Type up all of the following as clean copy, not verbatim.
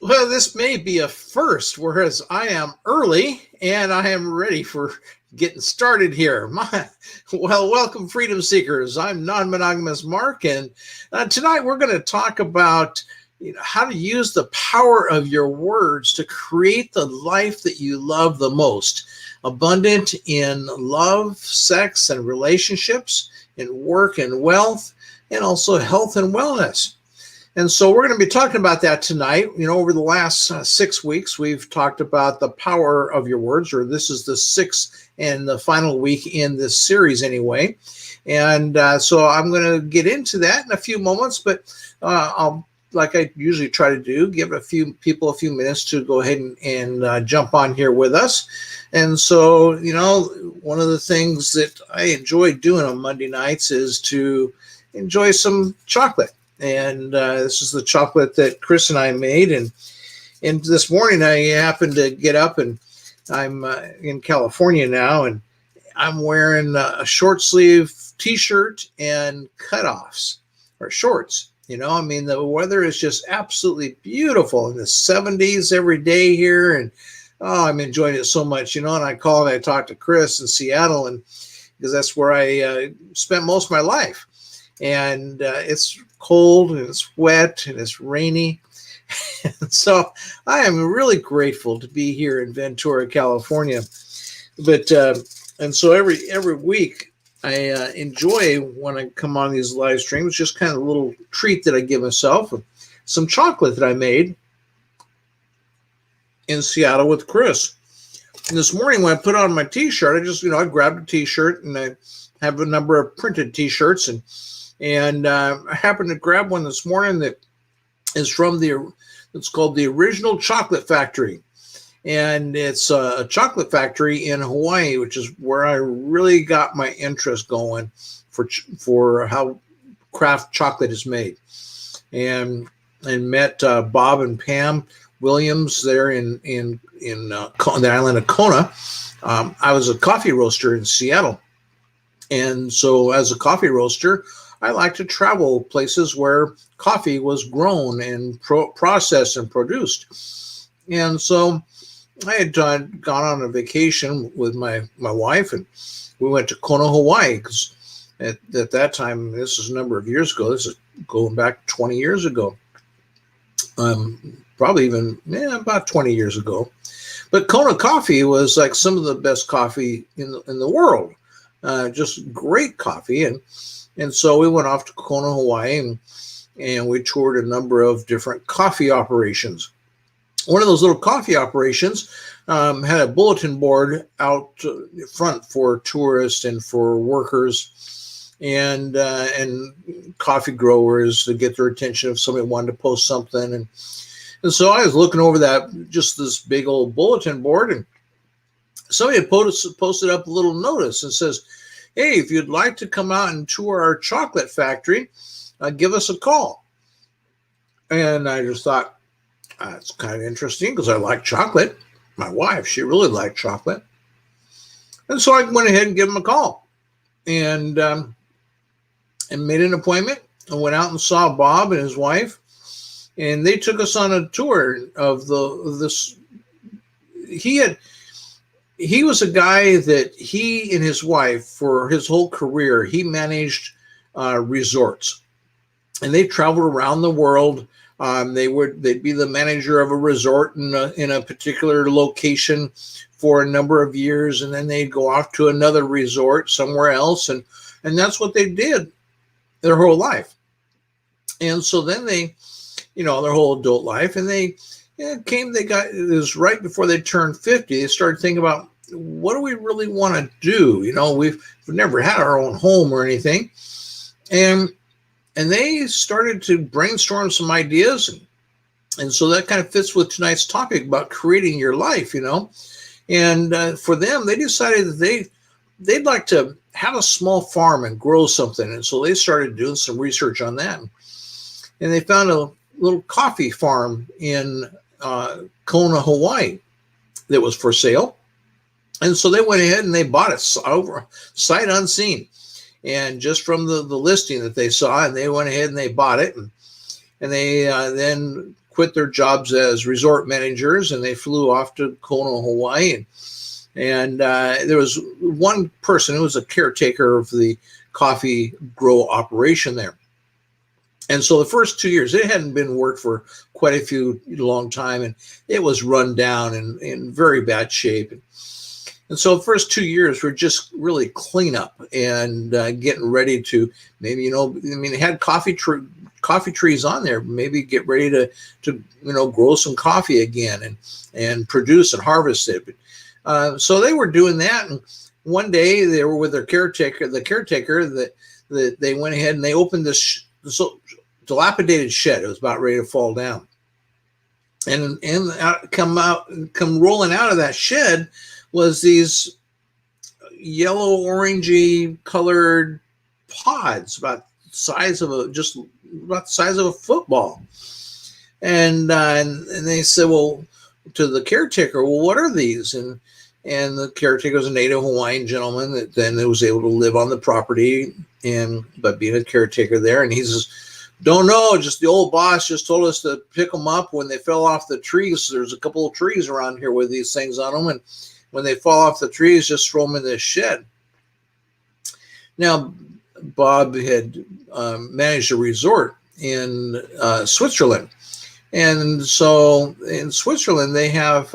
Well, this may be a first, whereas I am early and I am ready for getting started here. Welcome, freedom seekers. I'm non-monogamous Mark, and tonight we're going to talk about how to use the power of your words to create the life that you love the most, abundant in love, sex, and relationships, in work and wealth, and also health and wellness. And so we're going to be talking about that tonight. Over the last 6 weeks, we've talked about the power of your words, or this is the sixth and the final week in this series anyway. And so I'm going to get into that in a few moments, but I'll, like I usually try to do, give a few people a few minutes to go ahead and jump on here with us. And so, one of the things that I enjoy doing on Monday nights is to enjoy some chocolate. And this is the chocolate that Chris and I made. And this morning I happened to get up, and I'm in California now, and I'm wearing a short sleeve t-shirt and cutoffs or shorts. The weather is just absolutely beautiful in the 70s every day here. And I'm enjoying it so much, and I talked to Chris in Seattle, and because that's where I spent most of my life. And it's cold and it's wet and it's rainy. And so I am really grateful to be here in Ventura, California. But and so every week I enjoy when I come on these live streams, just kind of a little treat that I give myself, some chocolate that I made in Seattle with Chris. And this morning when I put on my t-shirt, I just, I grabbed a t-shirt, and I have a number of printed t-shirts, and I happened to grab one this morning that is from it's called the Original Chocolate Factory. And it's a chocolate factory in Hawaii, which is where I really got my interest going for how craft chocolate is made. And met Bob and Pam Williams there in the island of Kona. I was a coffee roaster in Seattle. And so as a coffee roaster, I like to travel places where coffee was grown and processed and produced. And so I had gone on a vacation with my wife, and we went to Kona, Hawaii, because at that time, this is a number of years ago, this is going back 20 years ago, probably even about 20 years ago. But Kona coffee was like some of the best coffee in the world, just great coffee. And so we went off to Kona, Hawaii, and we toured a number of different coffee operations. One of those little coffee operations had a bulletin board out front for tourists and for workers and coffee growers to get their attention if somebody wanted to post something. And so I was looking over this big old bulletin board, and somebody had posted up a little notice and says, "Hey, if you'd like to come out and tour our chocolate factory, give us a call." And I just thought, it's kind of interesting because I like chocolate. My wife, she really liked chocolate. And so I went ahead and gave him a call and made an appointment. I went out and saw Bob and his wife, and they took us on a tour of this. He was a guy that he and his wife, for his whole career, he managed resorts, and they traveled around the world. They'd be the manager of a resort in a particular location for a number of years, and then they'd go off to another resort somewhere else, and that's what they did their whole life. And so then they, their whole adult life, and it was right before they turned 50. They started thinking about, what do we really want to do? We've never had our own home or anything, and they started to brainstorm some ideas, and so that kind of fits with tonight's topic about creating your life, And for them, they decided that they'd like to have a small farm and grow something, and so they started doing some research on that, and they found a little coffee farm in Kona, Hawaii, that was for sale. And so they went ahead and they bought it over sight unseen. And just from the listing that they saw, and they went ahead and they bought it. And they then quit their jobs as resort managers, and they flew off to Kona, Hawaii. And there was one person who was a caretaker of the coffee grow operation there. And so the first 2 years, it hadn't been worked for quite a long time, and it was run down and in very bad shape. And so the first 2 years were just really cleanup and getting ready to maybe, it had coffee trees on there, maybe get ready to grow some coffee again and produce and harvest it. So they were doing that. And one day they were with their caretaker, that they went ahead and they opened this dilapidated shed. It was about ready to fall down. And come rolling out of that shed was these yellow orangey colored pods about the size of a football. And they said, well, to the caretaker, well, what are these? And the caretaker was a native Hawaiian gentleman that then was able to live on the property but being a caretaker there. And he says, don't know, just the old boss just told us to pick them up when they fell off the trees. There's a couple of trees around here with these things on them, and when they fall off the trees, just throw them in this shed. Now, Bob had managed a resort in Switzerland. And so in Switzerland, they have,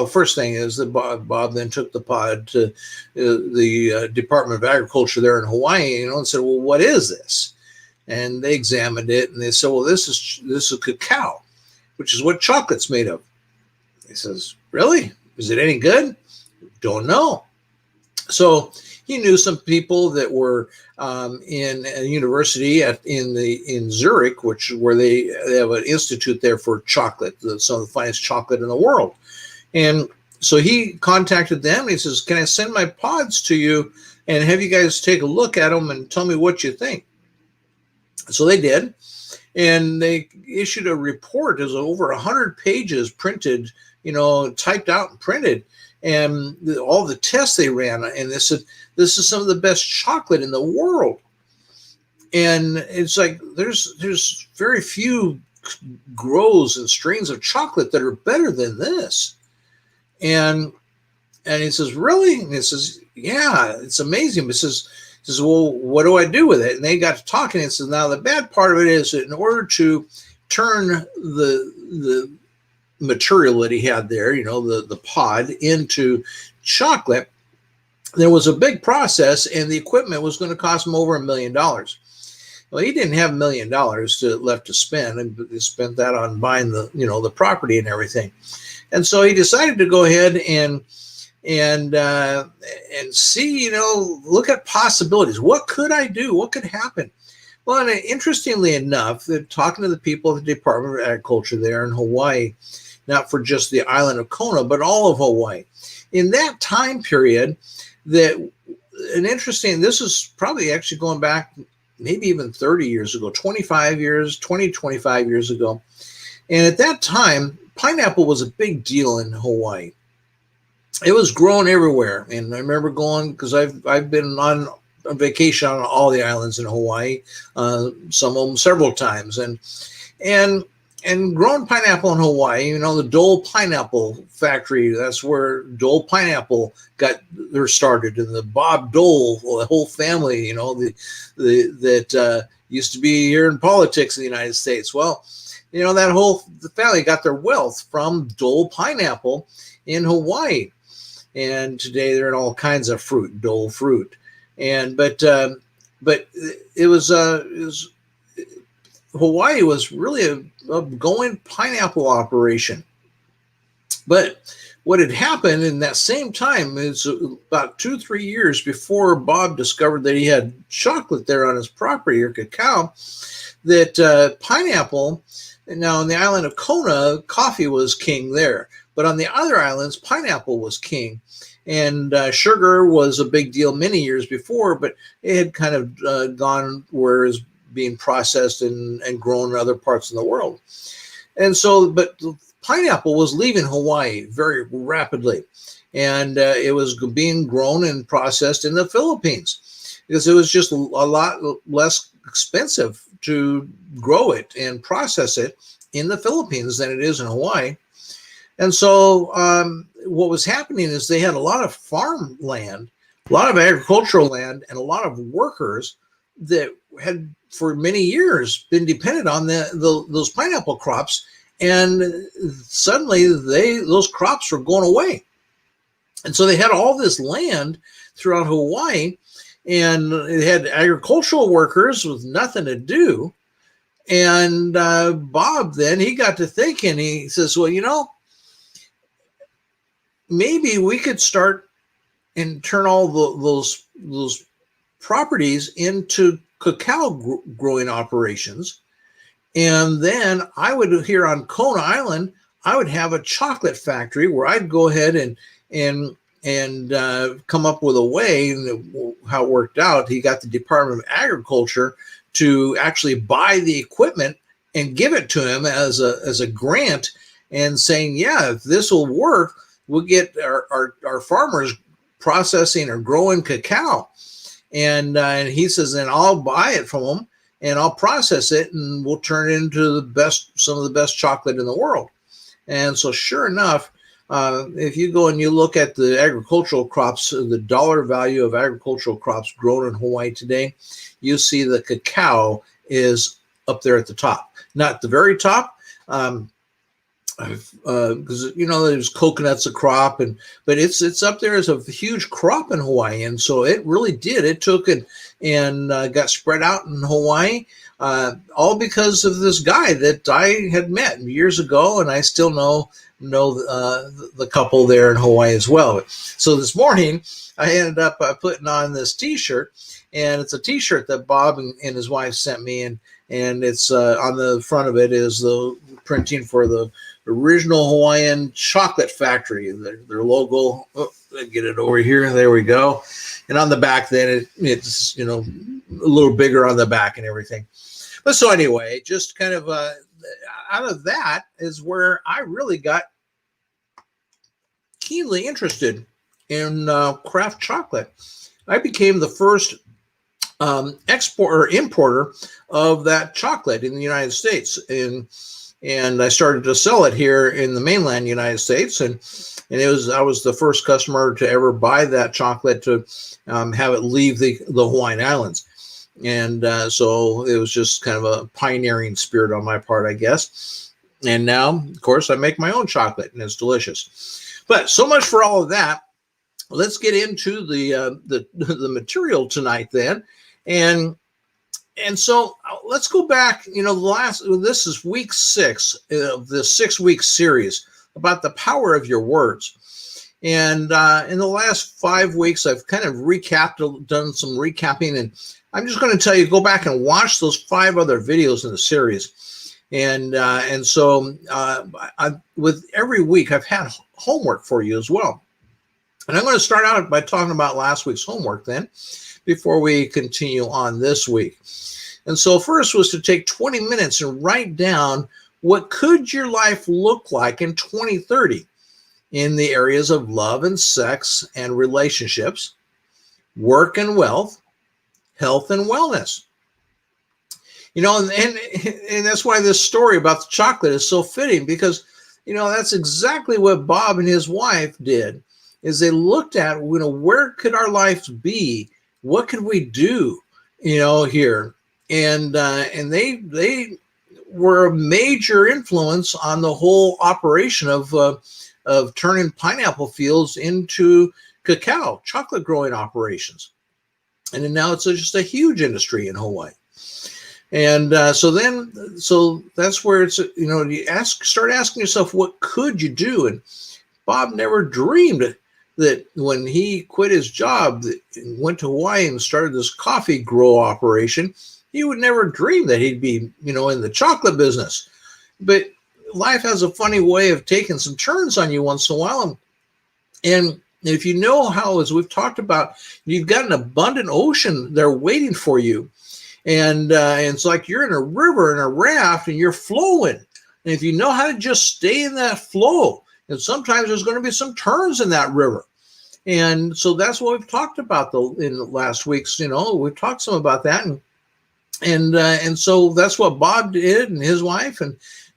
first thing is that Bob then took the pod to the Department of Agriculture there in Hawaii, and said, well, what is this? And they examined it, and they said, well, this is cacao, which is what chocolate's made of. He says, really? Is it any good? Don't know. So he knew some people that were in a university in Zurich, where they have an institute there for chocolate, some of the finest chocolate in the world. And so he contacted them, and he says, can I send my pods to you and have you guys take a look at them and tell me what you think? So they did, and they issued a report. It was over 100 pages printed, typed out and printed, and all the tests they ran. And they said, this is some of the best chocolate in the world. And it's like there's very few grows and strains of chocolate that are better than this. And he says, really? And he says, yeah, it's amazing. He says, well, what do I do with it? And they got to talking, and says, now the bad part of it is that in order to turn the material that he had there, the pod, into chocolate, there was a big process, and the equipment was going to cost him over $1 million. Well, he didn't have $1 million left to spend, and he spent that on buying the property and everything. And so he decided to go ahead and see, look at possibilities. What could I do? What could happen? Well, and interestingly enough, talking to the people at the Department of Agriculture there in Hawaii, not for just the island of Kona, but all of Hawaii, in that time period, this is probably actually going back maybe even 30 years ago, 25 years ago. And at that time, pineapple was a big deal in Hawaii. It was grown everywhere. And I remember going, because I've been on a vacation on all the islands in Hawaii, some of them several times, and grown pineapple in Hawaii. The Dole Pineapple Factory, that's where Dole Pineapple got their started, and the Bob Dole, the whole family, that used to be here in politics in the United States. Well, the family got their wealth from Dole Pineapple in Hawaii. And today they're in all kinds of fruit, Dole fruit. But it was Hawaii was really a going pineapple operation. But what had happened in that same time is about 2-3 years before Bob discovered that he had chocolate there on his property, or cacao, that pineapple, now on the island of Kona, coffee was king there. But on the other islands, pineapple was king. And sugar was a big deal many years before, but it had kind of gone where it's being processed and grown in other parts of the world. And so, but pineapple was leaving Hawaii very rapidly. And it was being grown and processed in the Philippines because it was just a lot less expensive to grow it and process it in the Philippines than it is in Hawaii. And so what was happening is they had a lot of farmland, a lot of agricultural land, and a lot of workers that had for many years been dependent on those pineapple crops. And suddenly those crops were going away. And so they had all this land throughout Hawaii, and it had agricultural workers with nothing to do. And Bob, then he got to thinking, he says, well, maybe we could start and turn all those properties into cacao growing operations. And then I would, here on Kona Island, I would have a chocolate factory where I'd go ahead and come up with a way. And how it worked out, he got the Department of Agriculture to actually buy the equipment and give it to him as a grant, and saying, yeah, if this will work, we'll get our farmers processing or growing cacao. And he says, then I'll buy it from them and I'll process it, and we'll turn it into some of the best chocolate in the world. And so sure enough, if you go and you look at the agricultural crops, the dollar value of agricultural crops grown in Hawaii today, you see the cacao is up there at the top. Not at the very top, because there's coconuts a crop, but it's up there as a huge crop in Hawaii. And so it really did. It took it and got spread out in Hawaii, all because of this guy that I had met years ago, and I still know the couple there in Hawaii as well. So this morning I ended up putting on this T-shirt, and it's a T-shirt that Bob and his wife sent me, and it's on the front of it is the printing for the original Hawaiian chocolate factory, their logo. Oh, get it over here. There we go. And on the back, then it's a little bigger on the back and everything. But so anyway, just kind of out of that is where I really got keenly interested in craft chocolate. I became the first importer of that chocolate in the United States, and I started to sell it here in the mainland United States, and I was the first customer to ever buy that chocolate to have it leave the Hawaiian Islands. And so it was just kind of a pioneering spirit on my part, I guess. And now, of course, I make my own chocolate, and it's delicious. But so much for all of that. Let's get into the material tonight then. And so let's go back, this is week 6 of the 6-week series about the power of your words. And in the last 5 weeks, I've kind of done some recapping, and I'm just going to tell you, go back and watch those 5 other videos in the series. And so with every week, I've had homework for you as well. And I'm going to start out by talking about last week's homework then, before we continue on this week. And so first was to take 20 minutes and write down what could your life look like in 2030 in the areas of love and sex and relationships, work and wealth, health and wellness. And that's why this story about the chocolate is so fitting, because, that's exactly what Bob and his wife did, is they looked at, where could our lives be? What could we do, here? And they were a major influence on the whole operation of turning pineapple fields into cacao, chocolate growing operations. And then now it's just a huge industry in Hawaii. And so that's where it's, you start asking yourself, what could you do? And Bob never dreamed that when he quit his job and went to Hawaii and started this coffee grow operation, he would never dream that he'd be, in the chocolate business. But life has a funny way of taking some turns on you once in a while. And if you know how, as we've talked about, you've got an abundant ocean there waiting for you. And it's like you're in a river in a raft and you're flowing. And if you know how to just stay in that flow, and sometimes there's going to be some turns in that river. And so that's what we've talked about in the last weeks. We've talked some about that. And so that's what Bob did and his wife,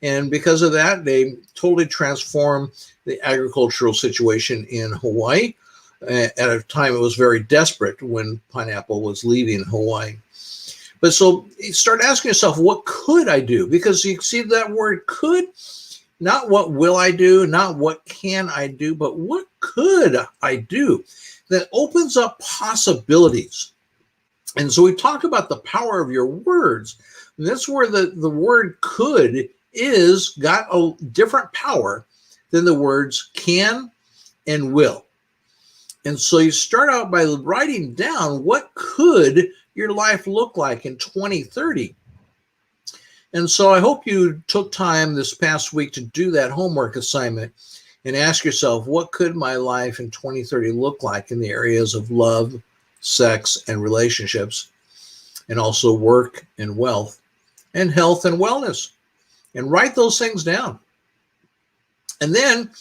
and because of that, they totally transformed the agricultural situation in Hawaii. At a time it was very desperate when pineapple was leaving Hawaii. But so you start asking yourself, what could I do? Because you see that word could, not what will I do, not what can I do, but what could I do? That opens up possibilities. And so we talk about the power of your words. And that's where the word could is got a different power than the words can and will. And so you start out by writing down what could your life look like in 2030. And so I hope you took time this past week to do that homework assignment and ask yourself, what could my life in 2030 look like in the areas of love, sex, and relationships, and also work and wealth, and health and wellness? And write those things down. And then,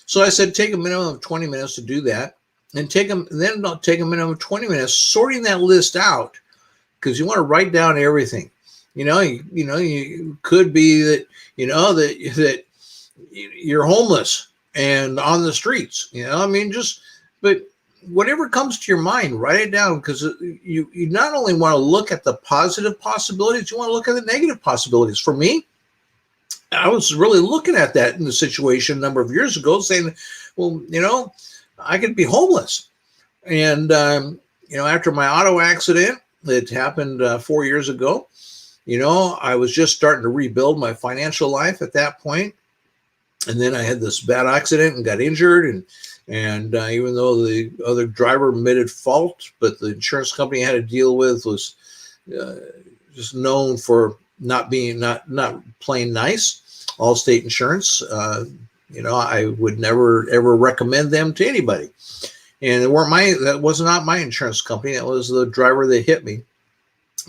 so I said, take a minimum of 20 minutes to do that. And take a minimum of 20 minutes sorting that list out, because you want to write down everything. You could be that, that you're homeless and on the streets, but whatever comes to your mind, write it down, because you not only want to look at the positive possibilities, you want to look at the negative possibilities. For me, I was really looking at that in the situation a number of years ago, saying, well, I could be homeless. And, after my auto accident that happened 4 years ago, I was just starting to rebuild my financial life at that point. And then I had this bad accident and got injured. And even though the other driver admitted fault, but the insurance company I had to deal with was just known for not playing nice. Allstate Insurance, I would never ever recommend them to anybody. And that was not my insurance company. That was the driver that hit me.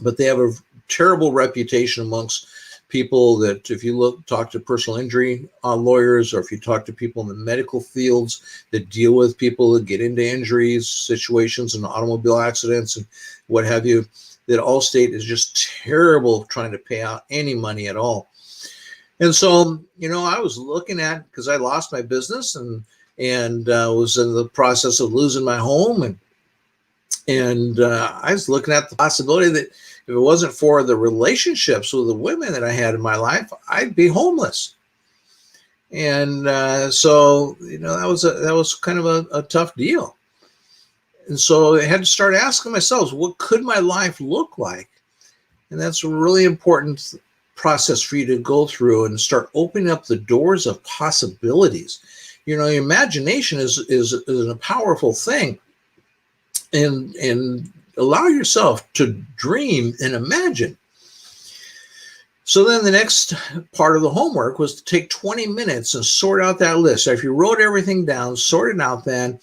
But they have a terrible reputation amongst people that, if you talk to personal injury lawyers, or if you talk to people in the medical fields that deal with people that get into injuries, situations, and automobile accidents and what have you, that Allstate is just terrible trying to pay out any money at all. And so, I was looking at, because I lost my business and was in the process of losing my home, and I was looking at the possibility that if it wasn't for the relationships with the women that I had in my life, I'd be homeless. And so, that was kind of a tough deal. And so I had to start asking myself, what could my life look like? And that's a really important process for you to go through and start opening up the doors of possibilities. Your imagination is a powerful thing, and allow yourself to dream and imagine. So then the next part of the homework was to take 20 minutes and sort out that list. So if you wrote everything down, sort it out then,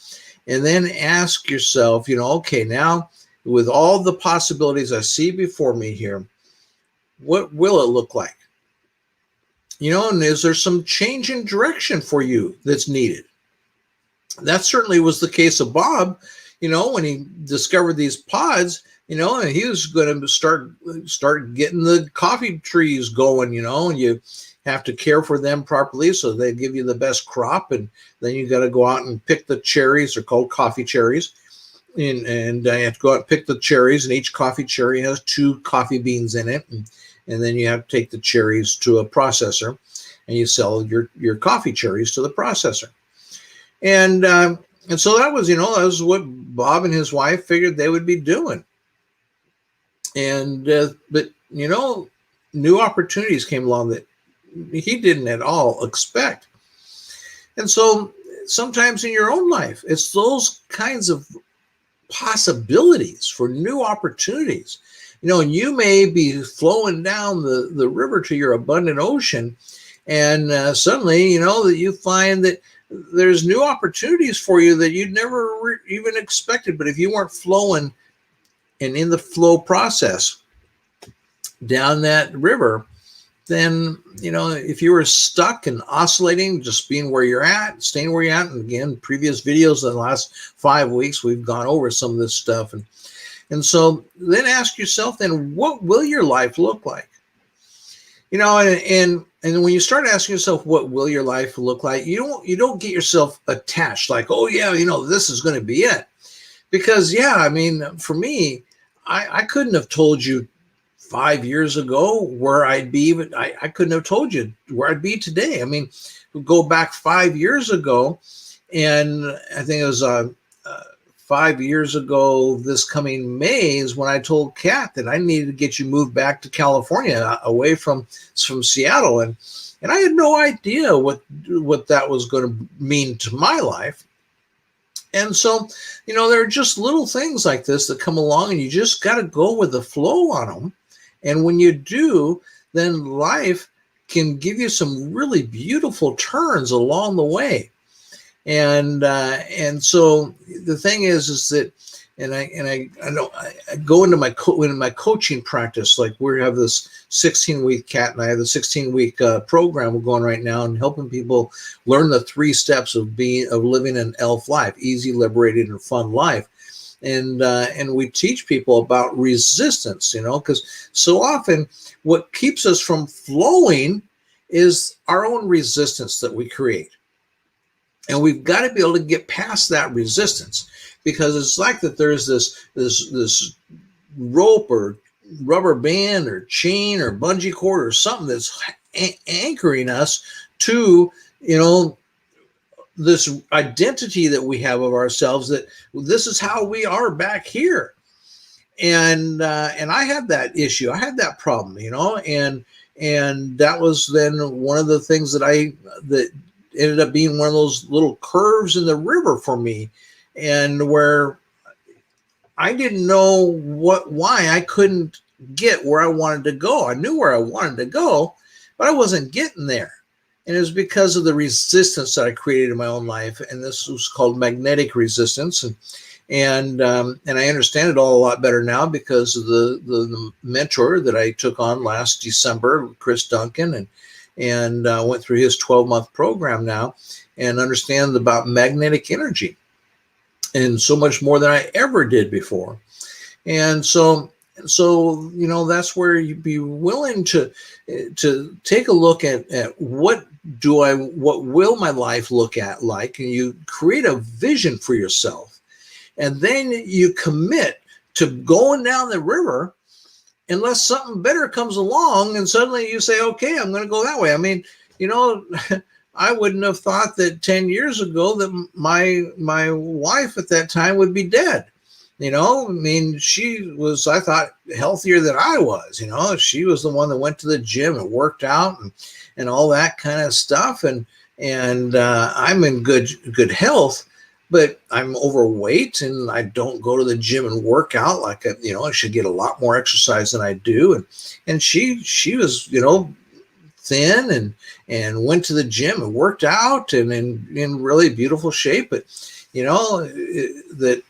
and then ask yourself, okay, now with all the possibilities I see before me here, what will it look like? And is there some change in direction for you that's needed? That certainly was the case of Bob, when he discovered these pods, and he was going to start getting the coffee trees going, and you have to care for them properly so they give you the best crop. And then you got to go out and pick the cherries. They're called coffee cherries. And I have to go out and pick the cherries, and each coffee cherry has 2 coffee beans in it. And then you have to take the cherries to a processor, and you sell your coffee cherries to the processor. And so that was what Bob and his wife figured they would be doing. And but new opportunities came along that he didn't at all expect. And so sometimes in your own life, it's those kinds of possibilities for new opportunities. And you may be flowing down the river to your abundant ocean, and suddenly, that you find that there's new opportunities for you that you'd never even expected. But if you weren't flowing and in the flow process down that river, then, if you were stuck and oscillating, just being where you're at, staying where you're at, and again, previous videos in the last 5 weeks, we've gone over some of this stuff. And so then ask yourself, then what will your life look like? And when you start asking yourself, what will your life look like? You don't get yourself attached like, oh yeah, this is going to be it. Because for me, I couldn't have told you 5 years ago where I'd be, but I couldn't have told you where I'd be today. We go back 5 years ago, and I think it was 5 years ago this coming May is when I told Kat that I needed to get you moved back to California, away from Seattle, and I had no idea what that was going to mean to my life. And so, there are just little things like this that come along, and you just got to go with the flow on them. And when you do, then life can give you some really beautiful turns along the way. And so the thing is that, and I know I go into my coaching practice, like we have this 16-week, Kat and I have the 16-week program we're going right now, and helping people learn the 3 steps of living an ELF life, easy, liberated, and fun life. And we teach people about resistance, because so often what keeps us from flowing is our own resistance that we create. And we've got to be able to get past that resistance, because it's like that there's this rope or rubber band or chain or bungee cord or something that's anchoring us to, this identity that we have of ourselves, that this is how we are back here. And I had that issue. I had that problem, and that was then one of the things that ended up being one of those little curves in the river for me, and where I didn't know why I couldn't get where I wanted to go. I knew where I wanted to go, but I wasn't getting there. And it was because of the resistance that I created in my own life. And this was called magnetic resistance. And I understand it all a lot better now because of the mentor that I took on last December, Chris Duncan, and went through his 12-month program now, and understand about magnetic energy and so much more than I ever did before. And so that's where you'd be willing to take a look at what will my life look at like, and you create a vision for yourself, and then you commit to going down the river unless something better comes along, and suddenly you say, okay, I'm going to go that way. I wouldn't have thought that 10 years ago that my wife at that time would be dead. She was, I thought, healthier than I was. She was the one that went to the gym and worked out and all that kind of stuff. And I'm in good health, but I'm overweight and I don't go to the gym and work out like I should get a lot more exercise than I do. And she was, thin and went to the gym and worked out and in really beautiful shape. But, that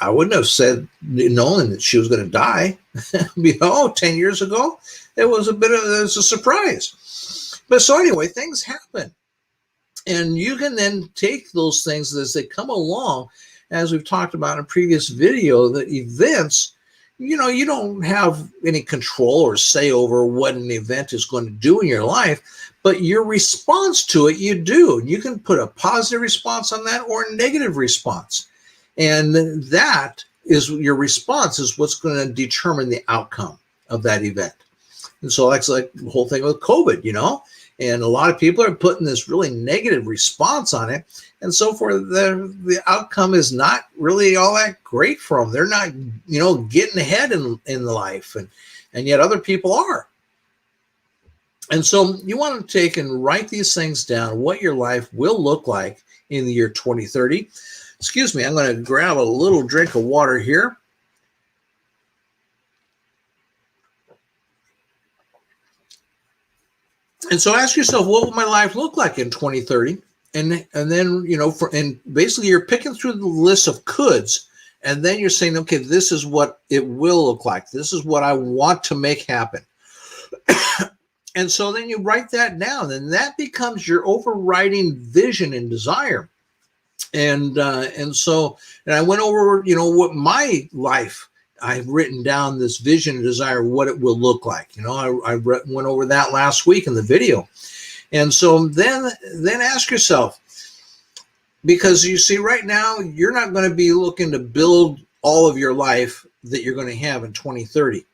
I wouldn't have said, knowing that she was going to die, 10 years ago, it was a surprise. But so anyway, things happen. And you can then take those things as they come along, as we've talked about in a previous video, the events, you don't have any control or say over what an event is going to do in your life, but your response to it, you do. You can put a positive response on that or a negative response. And that is your response is what's going to determine the outcome of that event. And so that's like the whole thing with COVID, and a lot of people are putting this really negative response on it. And so for the outcome is not really all that great for them. They're not, getting ahead in life, and yet other people are. And so you want to take and write these things down, what your life will look like in the year 2030. Excuse me, I'm going to grab a little drink of water here. And so ask yourself, what will my life look like in 2030? And then, and basically you're picking through the list of coulds, and then you're saying, okay, this is what it will look like. This is what I want to make happen. And so then you write that down, and that becomes your overriding vision and desire. And I went over, what my life, I've written down this vision and desire, what it will look like. I went over that last week in the video. And so then ask yourself, because you see right now, you're not going to be looking to build all of your life that you're going to have in 2030.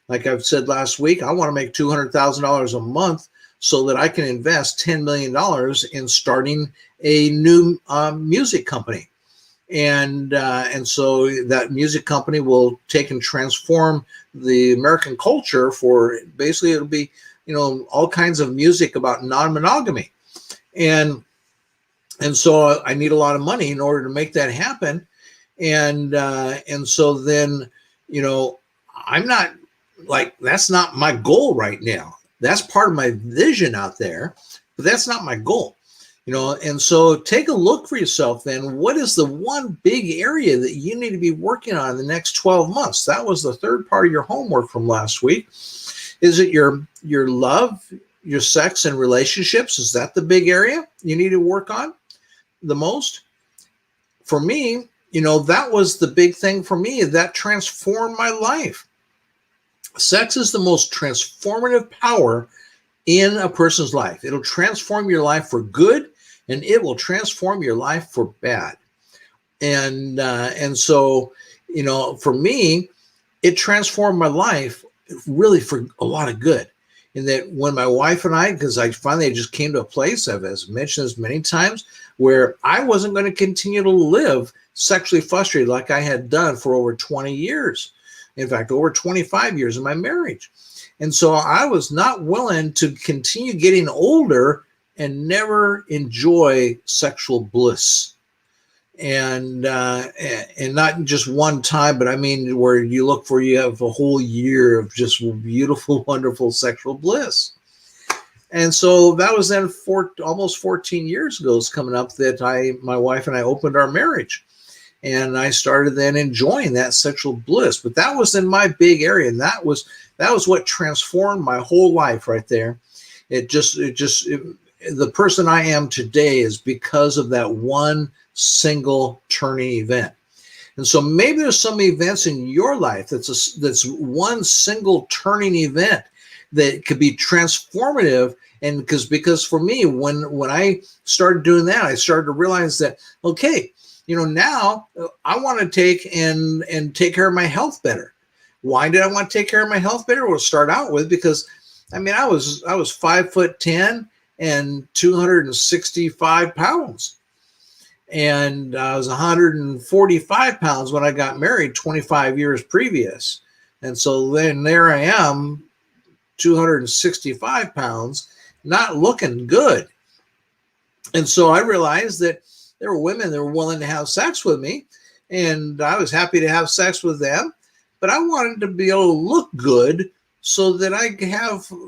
Like I've said last week, I want to make $200,000 a month so that I can invest $10 million in starting a new music company. And so that music company will take and transform the American culture for basically, it'll be, all kinds of music about non-monogamy. And so I need a lot of money in order to make that happen. And so then, I'm not like, that's not my goal right now. That's part of my vision out there, but that's not my goal, and so take a look for yourself then. What is the one big area that you need to be working on in the next 12 months? That was the third part of your homework from last week. Is it your love, your sex and relationships? Is that the big area you need to work on the most? For me, that was the big thing for me. That transformed my life. Sex is the most transformative power in a person's life. It'll transform your life for good, and it will transform your life for bad. And so, for me, it transformed my life really for a lot of good. In that when my wife and I, because I finally just came to a place, I've mentioned this many times, where I wasn't going to continue to live sexually frustrated like I had done for over 20 years. In fact, over 25 years in my marriage. And so I was not willing to continue getting older and never enjoy sexual bliss. And not just one time, but I mean, where you have a whole year of just beautiful, wonderful sexual bliss. And so that was then almost 14 years ago, it's coming up, that my wife and I opened our marriage. And I started then enjoying that sexual bliss. But that was in my big area. And that was what transformed my whole life right there. The person I am today is because of that one single turning event. And so maybe there's some events in your life that's one single turning event that could be transformative. And because for me, when I started doing that, I started to realize that, okay, now I want to take care of my health better. Why did I want to take care of my health better? We'll start out with, because I was 5'10" and 265 pounds. And I was 145 pounds when I got married 25 years previous. And so then there I am, 265 pounds, not looking good. And so I realized that there were women that were willing to have sex with me, and I was happy to have sex with them, but I wanted to be able to look good so that I could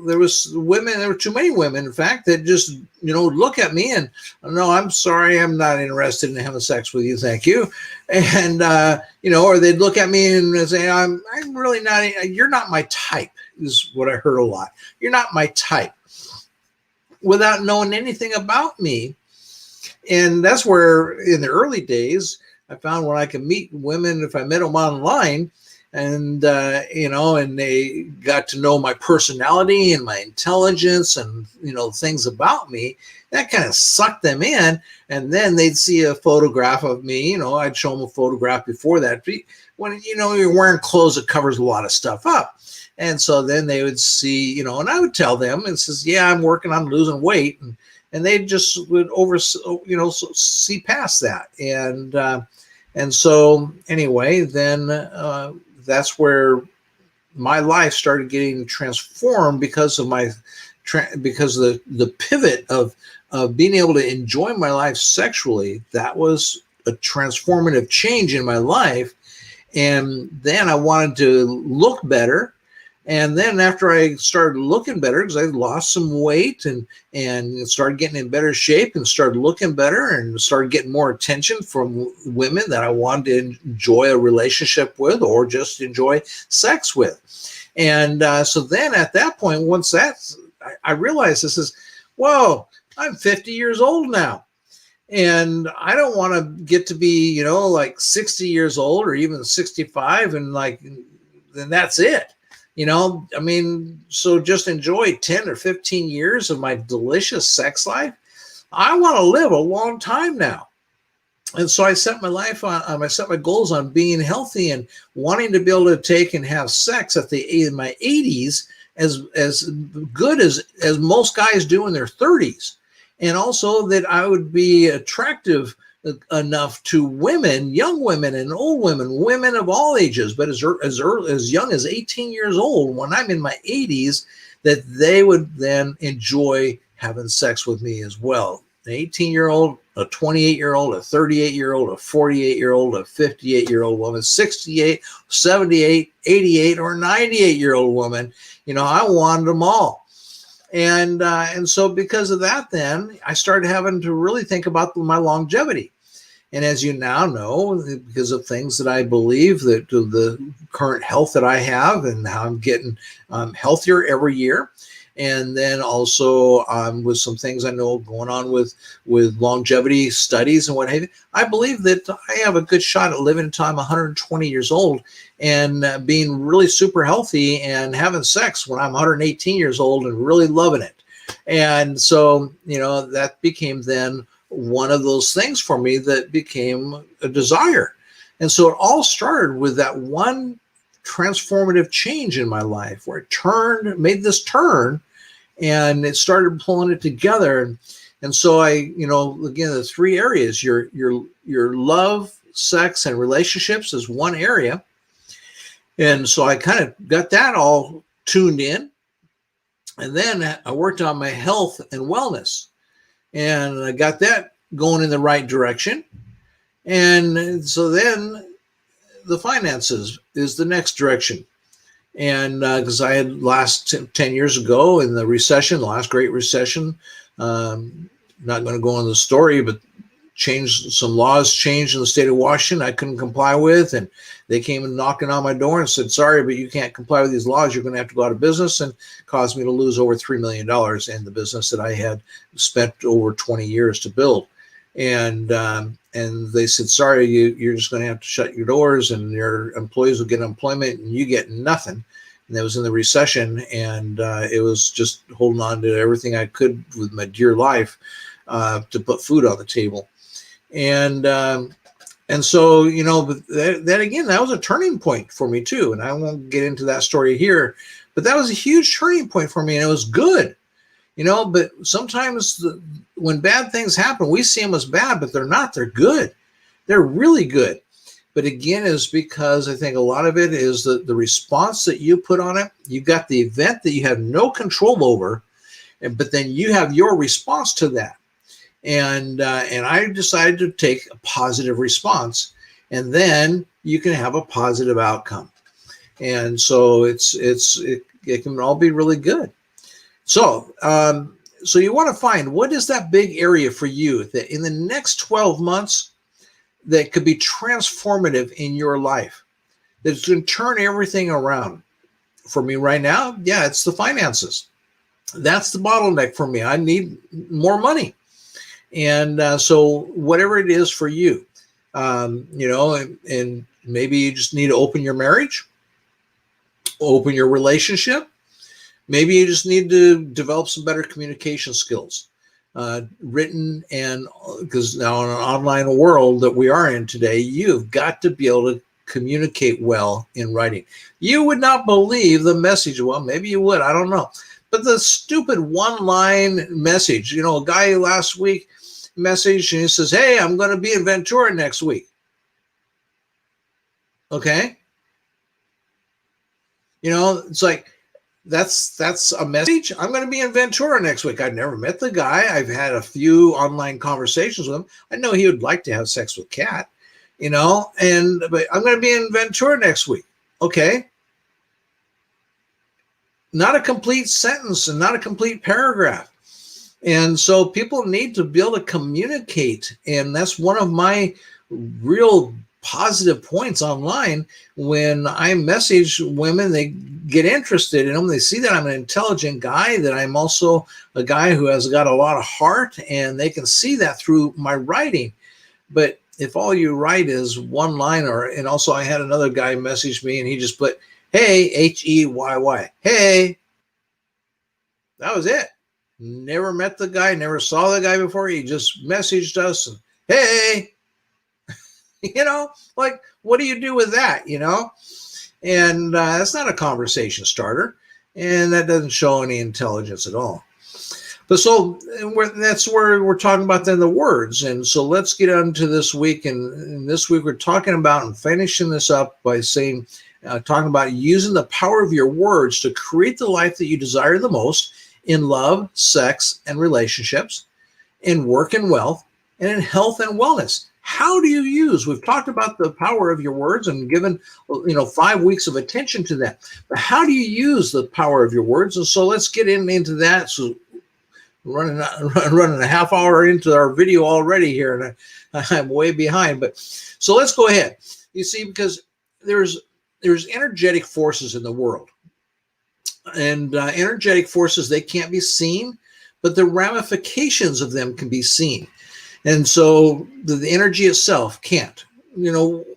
there were too many women, in fact, that just, look at me and, no, I'm sorry, I'm not interested in having sex with you, thank you. And, or they'd look at me and say, I'm really not, you're not my type, is what I heard a lot. You're not my type, without knowing anything about me. And that's where, in the early days, I found when I could meet women, if I met them online, and and they got to know my personality and my intelligence and things about me, that kind of sucked them in. And then they'd see a photograph of me. I'd show them a photograph before that, when you're wearing clothes that covers a lot of stuff up. And so then they would see, and I would tell them, and says, yeah, I'm working on losing weight, and they just would see past that. And so anyway, then that's where my life started getting transformed because of the pivot of being able to enjoy my life sexually. That was a transformative change in my life. And then I wanted to look better. And then after I started looking better, because I lost some weight and started getting in better shape and started looking better and started getting more attention from women that I wanted to enjoy a relationship with or just enjoy sex with. And so then at that point, I realized this is, whoa, I'm 50 years old now. And I don't want to get to be, you know, like 60 years old or even 65 and like, then that's it. You know, I mean, so just enjoy 10 or 15 years of my delicious sex life. I want to live a long time now. And so I set my life on, I set my goals on being healthy and wanting to be able to take and have sex in my 80s as good as most guys do in their 30s. And also that I would be attractive enough to women, young women and old women, women of all ages, but as young as 18 years old, when I'm in my 80s, that they would then enjoy having sex with me as well. An 18-year-old, a 28-year-old, a 38-year-old, a 48-year-old, a 58-year-old woman, 68, 78, 88, or 98-year-old woman. You know, I wanted them all. And so because of that, then I started having to really think about my longevity. And as you now know, because of things that I believe, that the current health that I have and how I'm getting healthier every year. And then also with some things I know going on with longevity studies and what have you, I believe that I have a good shot at living until I'm 120 years old and being really super healthy and having sex when I'm 118 years old and really loving it. And so, you know, that became then one of those things for me that became a desire. And so it all started with that one transformative change in my life where it made this turn, and it started pulling it together. And so I, you know, again, the three areas, your love, sex, and relationships is one area. And so I kind of got that all tuned in. And then I worked on my health and wellness, and I got that going in the right direction. And so then the finances is the next direction. And because I had last 10 years ago in the recession, the last great recession, not going to go into the story, but some laws changed in the state of Washington I couldn't comply with. And they came knocking on my door and said, sorry, but you can't comply with these laws. You're going to have to go out of business, and caused me to lose over $3 million in the business that I had spent over 20 years to build. And they said, sorry, you're just going to have to shut your doors, and your employees will get unemployment and you get nothing. And that was in the recession. And it was just holding on to everything I could with my dear life to put food on the table. And so, you know, but that again, that was a turning point for me too. And I won't get into that story here, but that was a huge turning point for me, and it was good. You know, but sometimes when bad things happen, we see them as bad, but they're not. They're good. They're really good. But again, is because I think a lot of it is the response that you put on it. You've got the event that you have no control over, but then you have your response to that. And I decided to take a positive response, and then you can have a positive outcome. And so it can all be really good. So, so you want to find what is that big area for you that in the next 12 months that could be transformative in your life, that's going to turn everything around. For me right now, yeah, it's the finances. That's the bottleneck for me. I need more money. And so whatever it is for you, you know, and maybe you just need to open your marriage, open your relationship. Maybe you just need to develop some better communication skills, written, and because now in an online world that we are in today, you've got to be able to communicate well in writing. You would not believe the message. Well, maybe you would, I don't know. But the stupid one-line message, you know, a guy last week messaged and he says, hey, I'm going to be in Ventura next week. Okay. You know, it's like, that's a message. I'm going to be in Ventura next week. I've never met the guy. I've had a few online conversations with him. I know he would like to have sex with Kat, you know, but I'm going to be in Ventura next week. Okay. Not a complete sentence and not a complete paragraph. And so people need to be able to communicate. And that's one of my real positive points online. When I message women, they get interested in them. They see that I'm an intelligent guy, that I'm also a guy who has got a lot of heart, and they can see that through my writing. But if all you write is one liner, and also I had another guy message me and he just put, hey, H-E-Y-Y, hey, that was it. Never met the guy, never saw the guy before. He just messaged us and, hey, like, what do you do with that, And that's not a conversation starter, and that doesn't show any intelligence at all. But so that's where we're talking about then the words. And so let's get on to this week. And this week we're talking about and finishing this up by saying, talking about using the power of your words to create the life that you desire the most in love, sex, and relationships, in work and wealth, and in health and wellness. How do you use? We've talked about the power of your words and given 5 weeks of attention to that. But how do you use the power of your words? And so let's get into that. So running a half hour into our video already here, and I'm way behind. But so let's go ahead. You see, because there's energetic forces in the world, and energetic forces, they can't be seen, but the ramifications of them can be seen. And so the energy itself can't.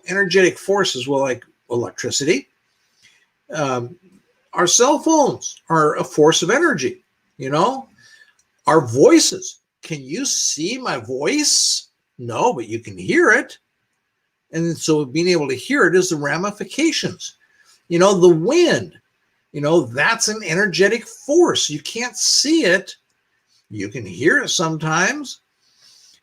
Energetic forces, well, like electricity, our cell phones are a force of energy. Our voices. Can you see my voice? No, but you can hear it. And so being able to hear it is the ramifications. The wind, that's an energetic force. You can't see it. You can hear it sometimes.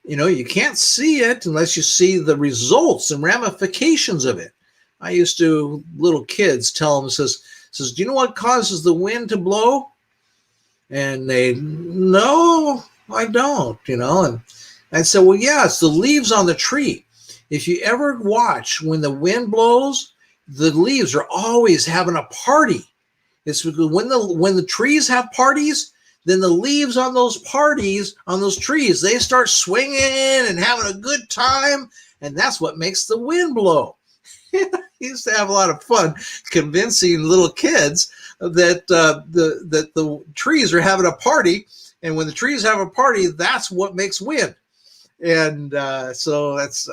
You can't see it unless you see the results and ramifications of it. I used to, little kids, tell them, says, do you know what causes the wind to blow? And they, no, I don't, and I said, well, yeah, it's the leaves on the tree. If you ever watch when the wind blows, the leaves are always having a party. It's because when the trees have parties, then the leaves on those parties, on those trees, they start swinging and having a good time, and that's what makes the wind blow. I used to have a lot of fun convincing little kids that the trees are having a party, and when the trees have a party, that's what makes wind. And so that's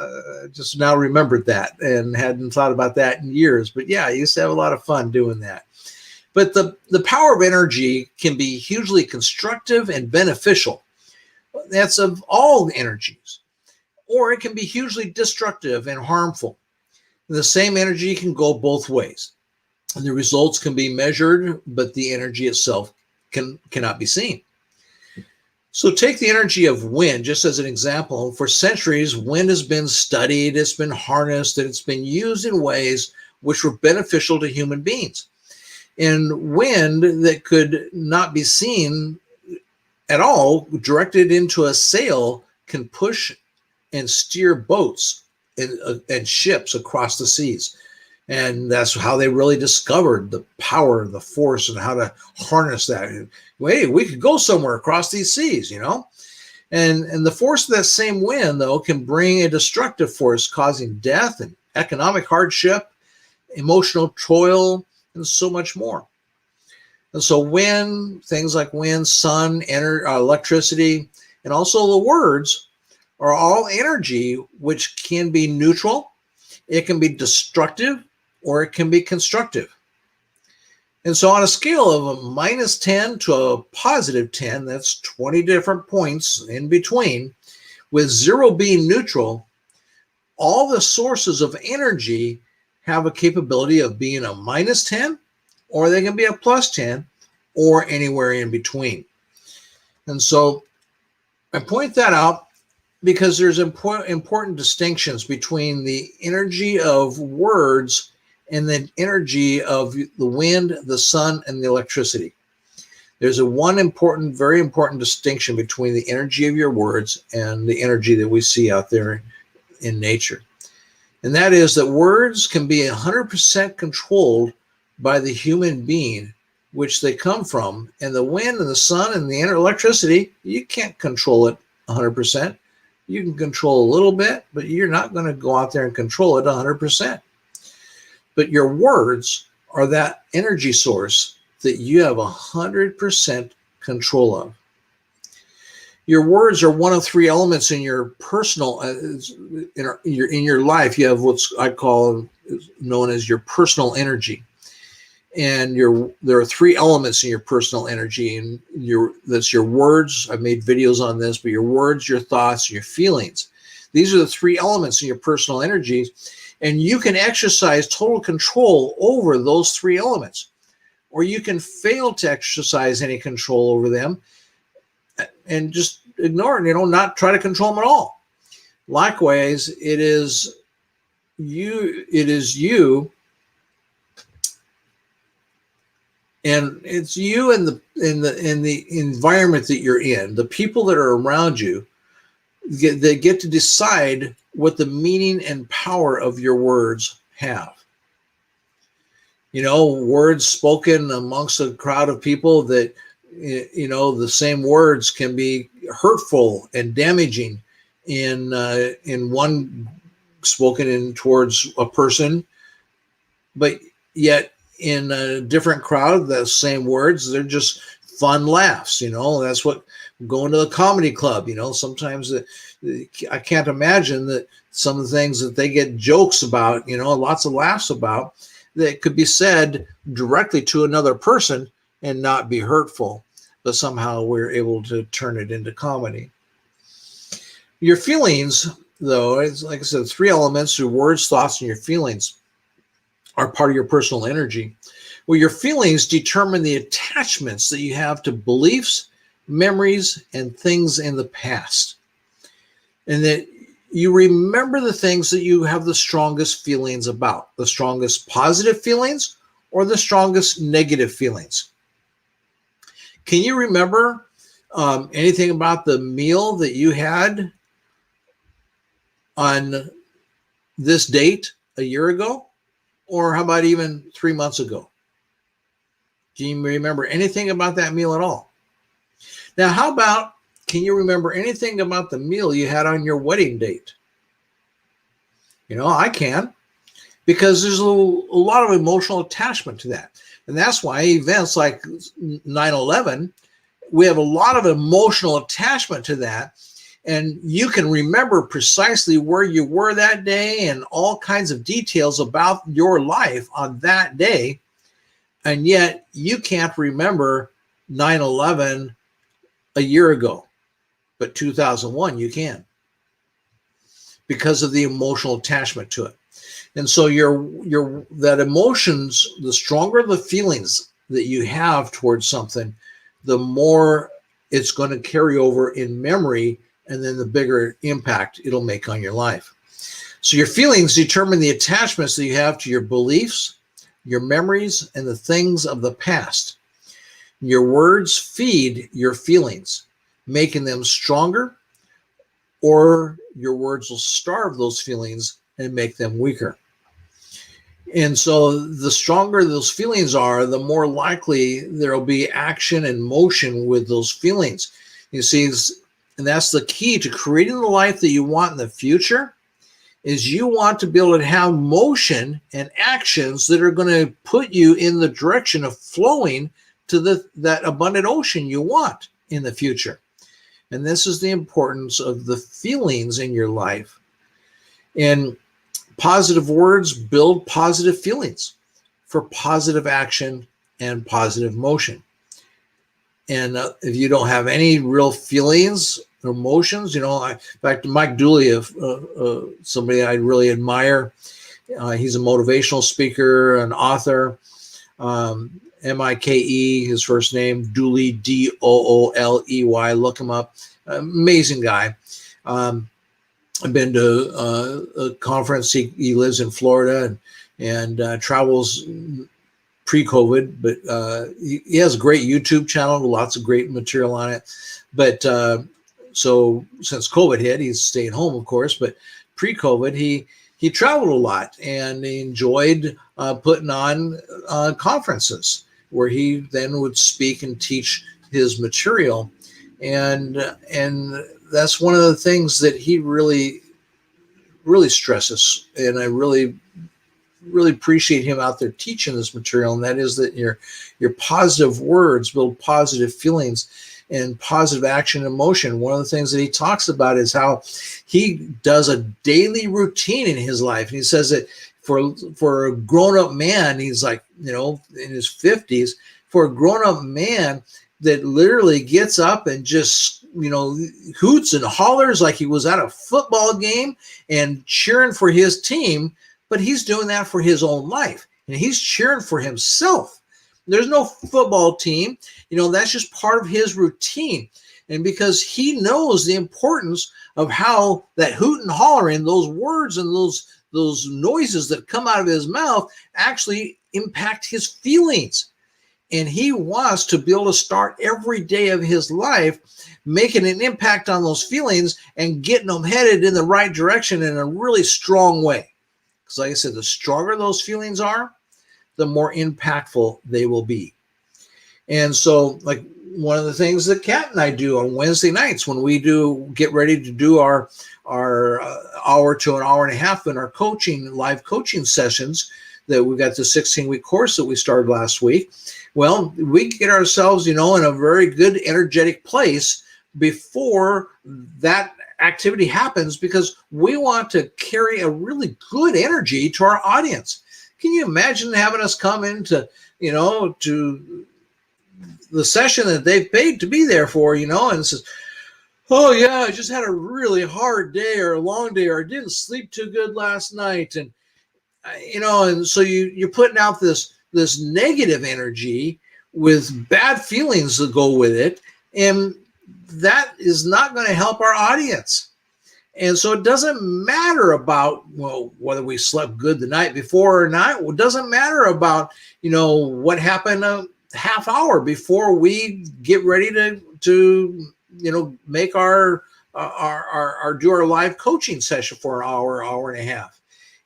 just now remembered that and hadn't thought about that in years. But yeah, I used to have a lot of fun doing that. But the power of energy can be hugely constructive and beneficial. That's of all energies. Or it can be hugely destructive and harmful. The same energy can go both ways. And the results can be measured, but the energy itself cannot be seen. So take the energy of wind just as an example. For centuries, wind has been studied, it's been harnessed, and it's been used in ways which were beneficial to human beings. And wind that could not be seen at all, directed into a sail, can push and steer boats and ships across the seas. And that's how they really discovered the power, the force, and how to harness that. Wait, we could go somewhere across these seas, And the force of that same wind, though, can bring a destructive force, causing death and economic hardship, emotional toil, and so much more. And so wind, things like wind, sun, electricity, and also the words are all energy which can be neutral, it can be destructive, or it can be constructive. And so on a scale of a -10 to a +10, that's 20 different points in between, with 0 being neutral, all the sources of energy have a capability of being a -10, or they can be a +10, or anywhere in between. And so I point that out because there's important distinctions between the energy of words and the energy of the wind, the sun, and the electricity. There's very important distinction between the energy of your words and the energy that we see out there in nature. And that is that words can be 100% controlled by the human being, which they come from. And the wind and the sun and the electricity, you can't control it 100%. You can control a little bit, but you're not going to go out there and control it 100%. But your words are that energy source that you have 100% control of. Your words are one of three elements in your personal, in your life. You have what's I call known as your personal energy, and there are three elements in your personal energy, and that's your words. I've made videos on this, but your words, your thoughts, your feelings. These are the three elements in your personal energy, and you can exercise total control over those three elements, or you can fail to exercise any control over them and just ignore it, not try to control them at all. Likewise, it is you, and it's you in the environment that you're in, the people that are around you, they get to decide what the meaning and power of your words have. Words spoken amongst a crowd of people that, the same words can be hurtful and damaging in one spoken towards a person, but yet in a different crowd, the same words, they're just fun laughs. That's what going to the comedy club, sometimes I can't imagine that some of the things that they get jokes about, lots of laughs about, that could be said directly to another person and not be hurtful, but somehow we're able to turn it into comedy. Your feelings, though, it's like I said, three elements: your words, thoughts, and your feelings are part of your personal energy. Well, your feelings determine the attachments that you have to beliefs, memories, and things in the past. And that you remember the things that you have the strongest feelings about, the strongest positive feelings or the strongest negative feelings. Can you remember anything about the meal that you had on this date a year ago? Or how about even 3 months ago? Do you remember anything about that meal at all? Now, how about, can you remember anything about the meal you had on your wedding date? I can, because there's a lot of emotional attachment to that. And that's why events like 9/11, we have a lot of emotional attachment to that. And you can remember precisely where you were that day and all kinds of details about your life on that day. And yet you can't remember 9/11 a year ago, but 2001 you can, because of the emotional attachment to it. And so that emotions, the stronger the feelings that you have towards something, the more it's going to carry over in memory, and then the bigger impact it'll make on your life. So your feelings determine the attachments that you have to your beliefs, your memories, and the things of the past. Your words feed your feelings, making them stronger, or your words will starve those feelings and make them weaker. And so the stronger those feelings are, the more likely there'll be action and motion with those feelings. You see, and that's the key to creating the life that you want in the future, is you want to be able to have motion and actions that are going to put you in the direction of flowing to that abundant ocean you want in the future. And this is the importance of the feelings in your life. And positive words build positive feelings for positive action and positive motion. And if you don't have any real feelings or emotions, in fact, Mike Dooley, somebody I really admire, he's a motivational speaker, an author, Mike, his first name, Dooley, Dooley, look him up. Amazing guy. I've been to a conference. He lives in Florida and travels pre-COVID, but he has a great YouTube channel with lots of great material on it. But so since COVID hit, he's staying home, of course. But pre-COVID, he traveled a lot, and he enjoyed putting on conferences where he then would speak and teach his material. And that's one of the things that he really stresses, and I really appreciate him out there teaching this material, and that is that your positive words build positive feelings and positive action and emotion. One of the things that he talks about is how he does a daily routine in his life, and he says that for a grown-up man, he's like, in his 50s, for a grown-up man that literally gets up and just, hoots and hollers like he was at a football game and cheering for his team, but he's doing that for his own life, and he's cheering for himself. There's no football team, that's just part of his routine. And because he knows the importance of how that hoot and hollering, those words and those noises that come out of his mouth actually impact his feelings. And he wants to be able to start every day of his life making an impact on those feelings and getting them headed in the right direction in a really strong way. Because like I said, the stronger those feelings are, the more impactful they will be. And so, like, one of the things that Kat and I do on Wednesday nights when we get ready to do our hour to an hour and a half in our live coaching sessions, that we've got the 16-week course that we started last week. Well, we get ourselves, in a very good energetic place before that activity happens, because we want to carry a really good energy to our audience. Can you imagine having us come into, to the session that they've paid to be there for, and says, oh yeah, I just had a really hard day or a long day, or I didn't sleep too good last night. And, and so you're putting out this negative energy with bad feelings that go with it. And that is not going to help our audience. And so it doesn't matter about, whether we slept good the night before or not. It doesn't matter about, what happened a half hour before we get ready to make our do our live coaching session for an hour and a half.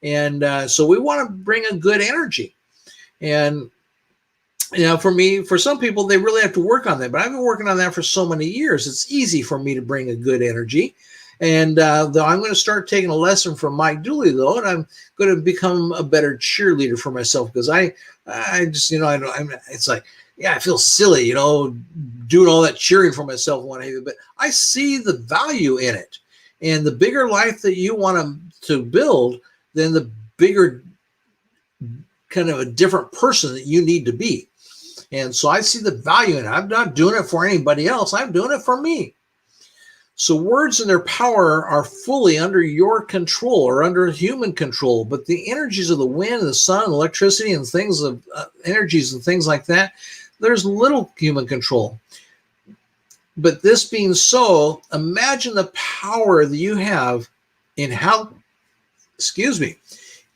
And so we want to bring a good energy. And, for some people, they really have to work on that. But I've been working on that for so many years. It's easy for me to bring a good energy. And I'm going to start taking a lesson from Mike Dooley, though, and I'm going to become a better cheerleader for myself, because I just, it's like, yeah, I feel silly, doing all that cheering for myself and what have you, but I see the value in it. And the bigger life that you want to build, then the bigger kind of a different person that you need to be. And so I see the value in it. I'm not doing it for anybody else. I'm doing it for me. So words and their power are fully under your control, or under human control. But the energies of the wind, the sun, electricity, and things of energies and things like that, there's little human control. But this being so, imagine the power that you have in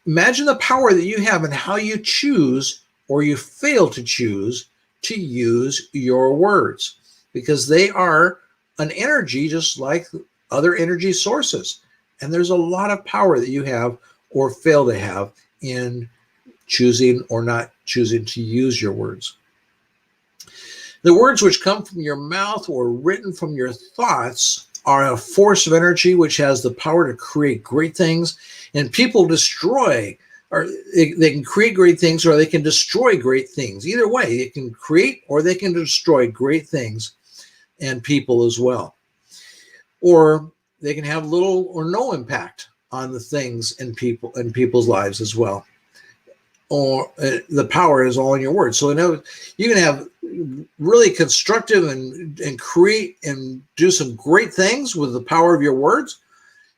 imagine the power that you have in how you choose, or you fail to choose, to use your words, because they are an energy just like other energy sources. And there's a lot of power that you have or fail to have in choosing or not choosing to use your words. The words which come from your mouth or written from your thoughts are a force of energy which has the power to create great things. And people destroy, or they can create great things, or they can destroy great things. Either way, they can create or they can destroy great things and people as well. Or they can have little or no impact on the things and people's lives as well. Or the power is all in your words. So you can have really constructive and create and do some great things with the power of your words.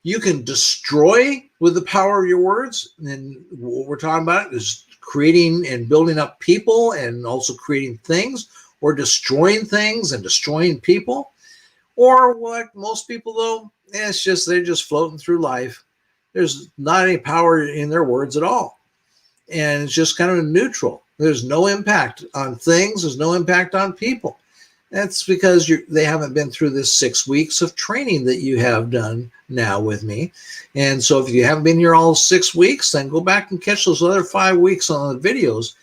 You can destroy with the power of your words. And what we're talking about is creating and building up people, and also creating things, or destroying things and destroying people. Or what most people, though, it's just they're just floating through life. There's not any power in their words at all. And it's just kind of neutral. There's no impact on things. There's no impact on people. That's because they haven't been through this 6 weeks of training that you have done now with me. And so if you haven't been here all 6 weeks, then go back and catch those other 5 weeks on the videos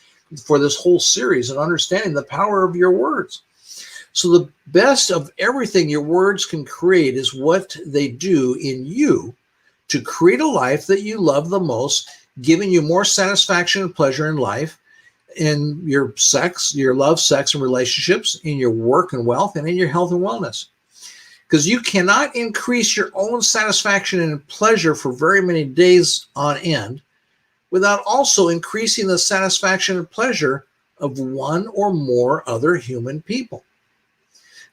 for this whole series and understanding the power of your words. So the best of everything your words can create is what they do in you to create a life that you love the most, giving you more satisfaction and pleasure in life, in your sex, your love, sex, and relationships, in your work and wealth, and in your health and wellness. Because you cannot increase your own satisfaction and pleasure for very many days on end without also increasing the satisfaction and pleasure of one or more other human people.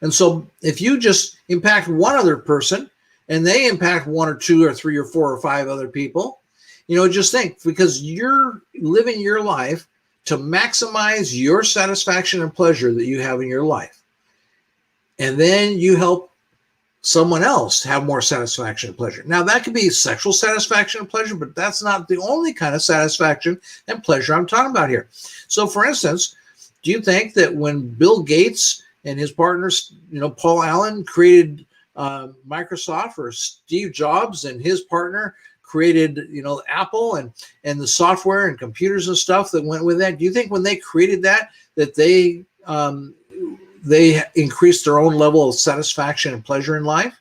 And so if you just impact one other person and they impact one or two or three or four or five other people, just think, because you're living your life to maximize your satisfaction and pleasure that you have in your life. And then you help someone else have more satisfaction and pleasure. Now, that could be sexual satisfaction and pleasure, but that's not the only kind of satisfaction and pleasure I'm talking about here. So, for instance, do you think that when Bill Gates and his partners, Paul Allen, created Microsoft, or Steve Jobs and his partner created, Apple and the software and computers and stuff that went with that, do you think when they created that they increased their own level of satisfaction and pleasure in life?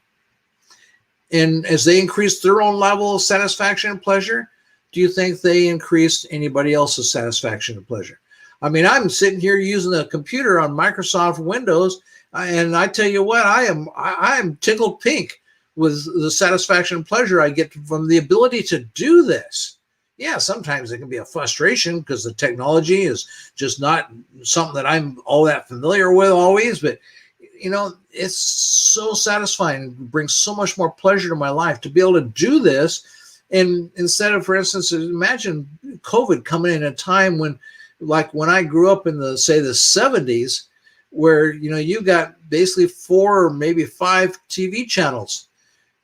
And as they increased their own level of satisfaction and pleasure, do you think they increased anybody else's satisfaction and pleasure? I mean, I'm sitting here using a computer on Microsoft Windows, and I tell you what, I am tickled pink with the satisfaction and pleasure I get from the ability to do this. Yeah, sometimes it can be a frustration because the technology is just not something that I'm all that familiar with always, but it's so satisfying. It brings so much more pleasure to my life to be able to do this. And instead of, for instance, imagine COVID coming in a time when, like when I grew up in the 70s, where, you got basically 4 or maybe 5 TV channels,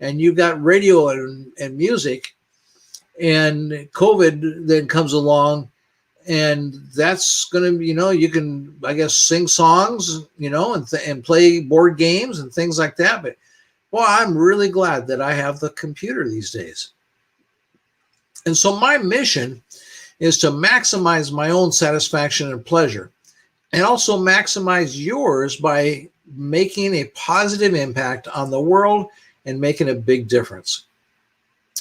and you got radio and music, and COVID then comes along, and that's going to, you can, I guess, sing songs, and play board games and things like that. But, well, I'm really glad that I have the computer these days. And so my mission is to maximize my own satisfaction and pleasure, and also maximize yours by making a positive impact on the world and making a big difference.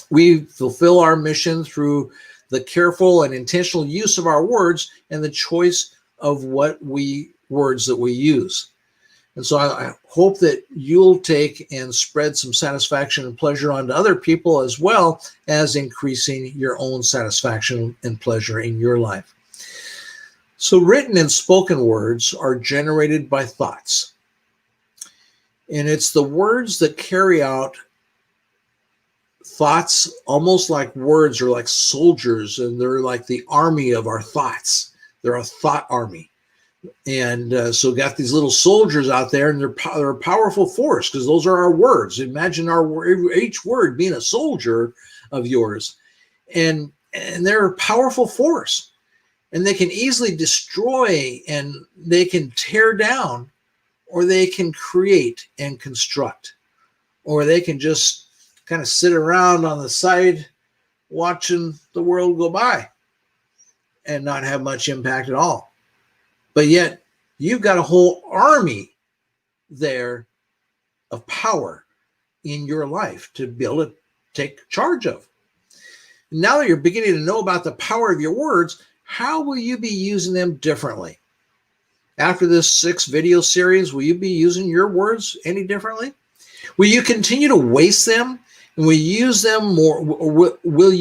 We fulfill our mission through the careful and intentional use of our words and the choice of words that we use. And so I hope that you'll take and spread some satisfaction and pleasure onto other people, as well as increasing your own satisfaction and pleasure in your life. So written and spoken words are generated by thoughts. And it's the words that carry out thoughts, almost like words are like soldiers, and they're like the army of our thoughts. They're a thought army. And so got these little soldiers out there, and they're a powerful force, because those are our words. Imagine each word being a soldier of yours. And they're a powerful force. And they can easily destroy, and they can tear down, or they can create and construct, or they can just kind of sit around on the side watching the world go by and not have much impact at all. But yet you've got a whole army there of power in your life to be able to take charge of. Now that you're beginning to know about the power of your words, how will you be using them differently? After this 6 video series, will you be using your words any differently? Will you continue to waste them? And will you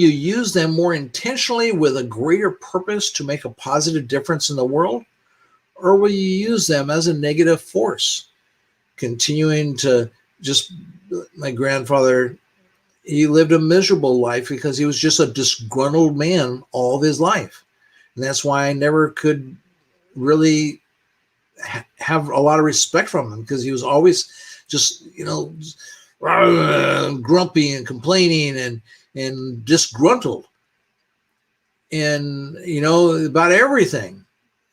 use them more intentionally with a greater purpose to make a positive difference in the world? Or will you use them as a negative force, continuing to my grandfather, he lived a miserable life because he was just a disgruntled man all of his life. And that's why I never could really have a lot of respect from him, because he was always just, grumpy and complaining and disgruntled. And, about everything,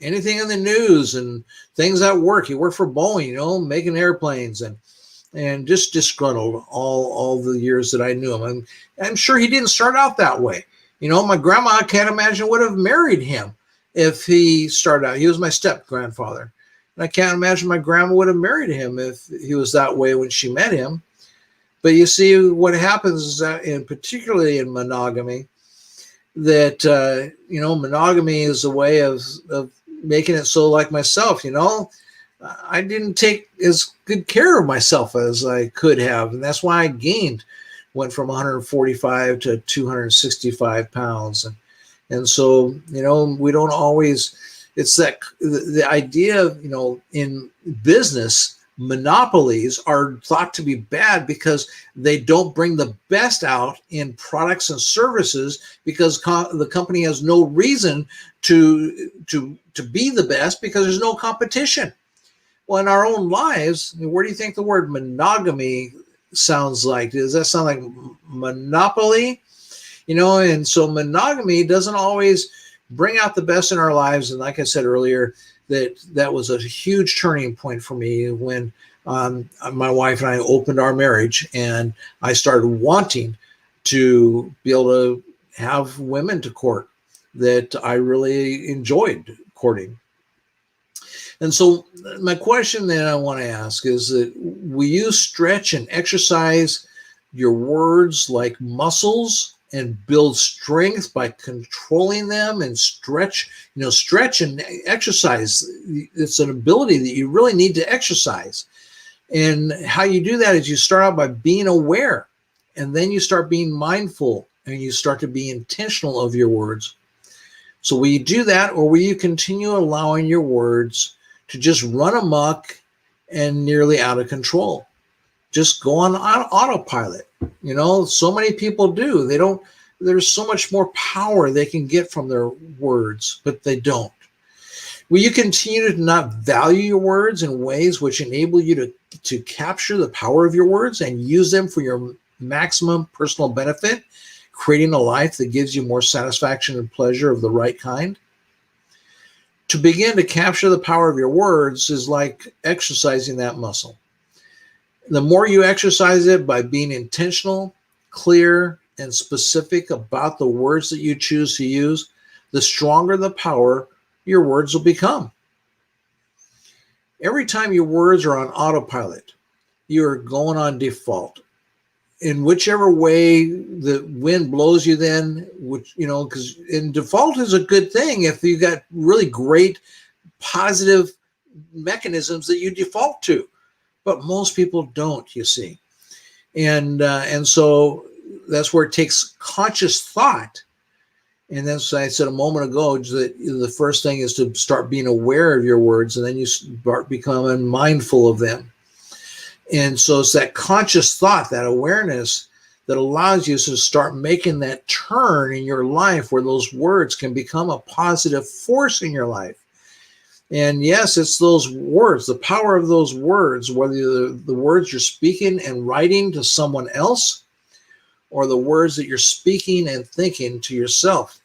anything in the news and things at work. He worked for Boeing, making airplanes, and just disgruntled all the years that I knew him. And I'm sure he didn't start out that way. My grandma, I can't imagine, would have married him if he started out. He was my step grandfather. And I can't imagine my grandma would have married him if he was that way when she met him. But you see, what happens is that, particularly in monogamy, that, monogamy is a way of making it so, like myself, I didn't take as good care of myself as I could have. And that's why I went from 145 to 265 pounds. And so, we don't always, it's that the idea of, in business, monopolies are thought to be bad because they don't bring the best out in products and services, because the company has no reason to be the best because there's no competition. Well, in our own lives, where do you think the word monogamy sounds like? Does that sound like monopoly? And so monogamy doesn't always bring out the best in our lives. And like I said earlier, that was a huge turning point for me when my wife and I opened our marriage, and I started wanting to be able to have women to court that I really enjoyed courting. And so my question that I want to ask is that, will you stretch and exercise your words like muscles and build strength by controlling them and stretch and exercise? It's an ability that you really need to exercise. And how you do that is you start out by being aware, and then you start being mindful, and you start to be intentional of your words. So will you do that, or will you continue allowing your words to just run amok and nearly out of control? Just go on autopilot. So many people do. There's so much more power they can get from their words, but they don't. Will you continue to not value your words in ways which enable you to capture the power of your words and use them for your maximum personal benefit, creating a life that gives you more satisfaction and pleasure of the right kind? To begin to capture the power of your words is like exercising that muscle. The more you exercise it by being intentional, clear, and specific about the words that you choose to use, the stronger the power your words will become. Every time your words are on autopilot, you're going on default. In whichever way the wind blows you then, because in default is a good thing if you got really great positive mechanisms that you default to, but most people don't, you see. And so that's where it takes conscious thought. And that's what I said a moment ago, that the first thing is to start being aware of your words, and then you start becoming mindful of them. And so it's that conscious thought, that awareness, that allows you to start making that turn in your life where those words can become a positive force in your life. And yes, it's those words, the power of those words, whether the words you're speaking and writing to someone else, or the words that you're speaking and thinking to yourself.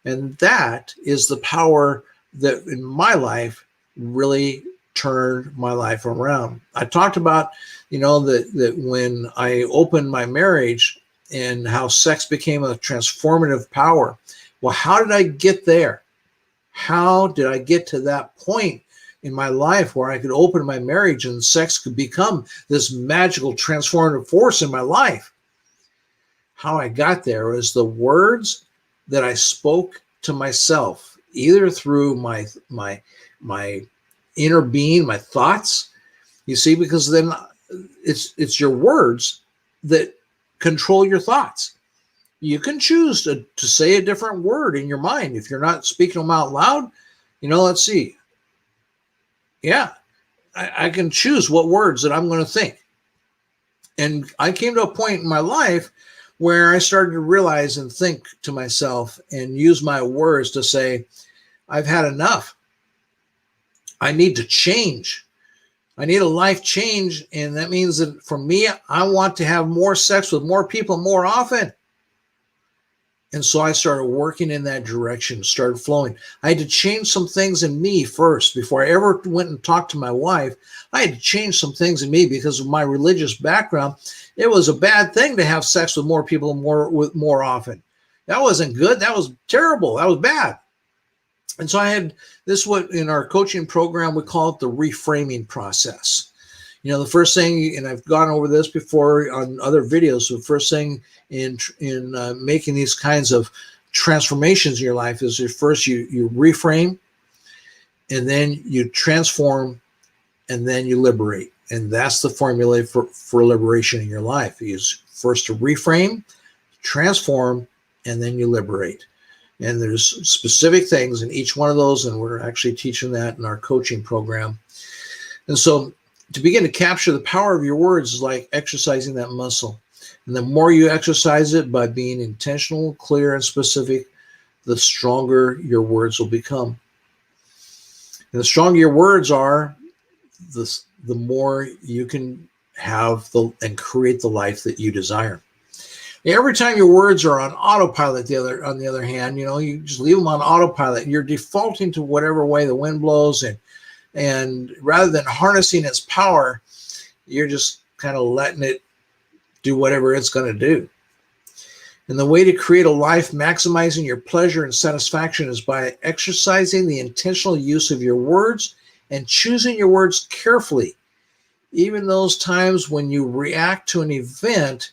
And that is the power that in my life really turned my life around. I talked about, that when I opened my marriage and how sex became a transformative power. Well, how did I get there? How did I get to that point in my life where I could open my marriage and sex could become this magical transformative force in my life? How I got there was the words that I spoke to myself, either through my inner being, my thoughts. You see, because then it's your words that control your thoughts. You can choose to say a different word in your mind if you're not speaking them out loud. Let's see. Yeah, I can choose what words that I'm going to think. And I came to a point in my life where I started to realize and think to myself and use my words to say, I've had enough. I need to change. I need a life change. And that means that for me, I want to have more sex with more people more often. And so I started working in that direction, started flowing. I had to change some things in me first before I ever went and talked to my wife. I had to change some things in me because of my religious background. It was a bad thing to have sex with more people more often. That wasn't good. That was terrible. That was bad. And so I had this, what in our coaching program, we call it the reframing process. You know, the first thing, and I've gone over this before on other videos, so the first thing in making these kinds of transformations in your life is first you reframe, and then you transform, and then you liberate. And that's the formula for liberation in your life, is first to reframe, transform, and then you liberate. And there's specific things in each one of those, and we're actually teaching that in our coaching program. And so to begin to capture the power of your words is like exercising that muscle. And the more you exercise it by being intentional, clear, and specific, the stronger your words will become. And the stronger your words are, the more you can have and create the life that you desire. Every time your words are on autopilot, on the other hand, you know, you just leave them on autopilot. You're defaulting to whatever way the wind blows, and rather than harnessing its power, you're just kind of letting it do whatever it's going to do. And the way to create a life maximizing your pleasure and satisfaction is by exercising the intentional use of your words and choosing your words carefully. Even those times when you react to an event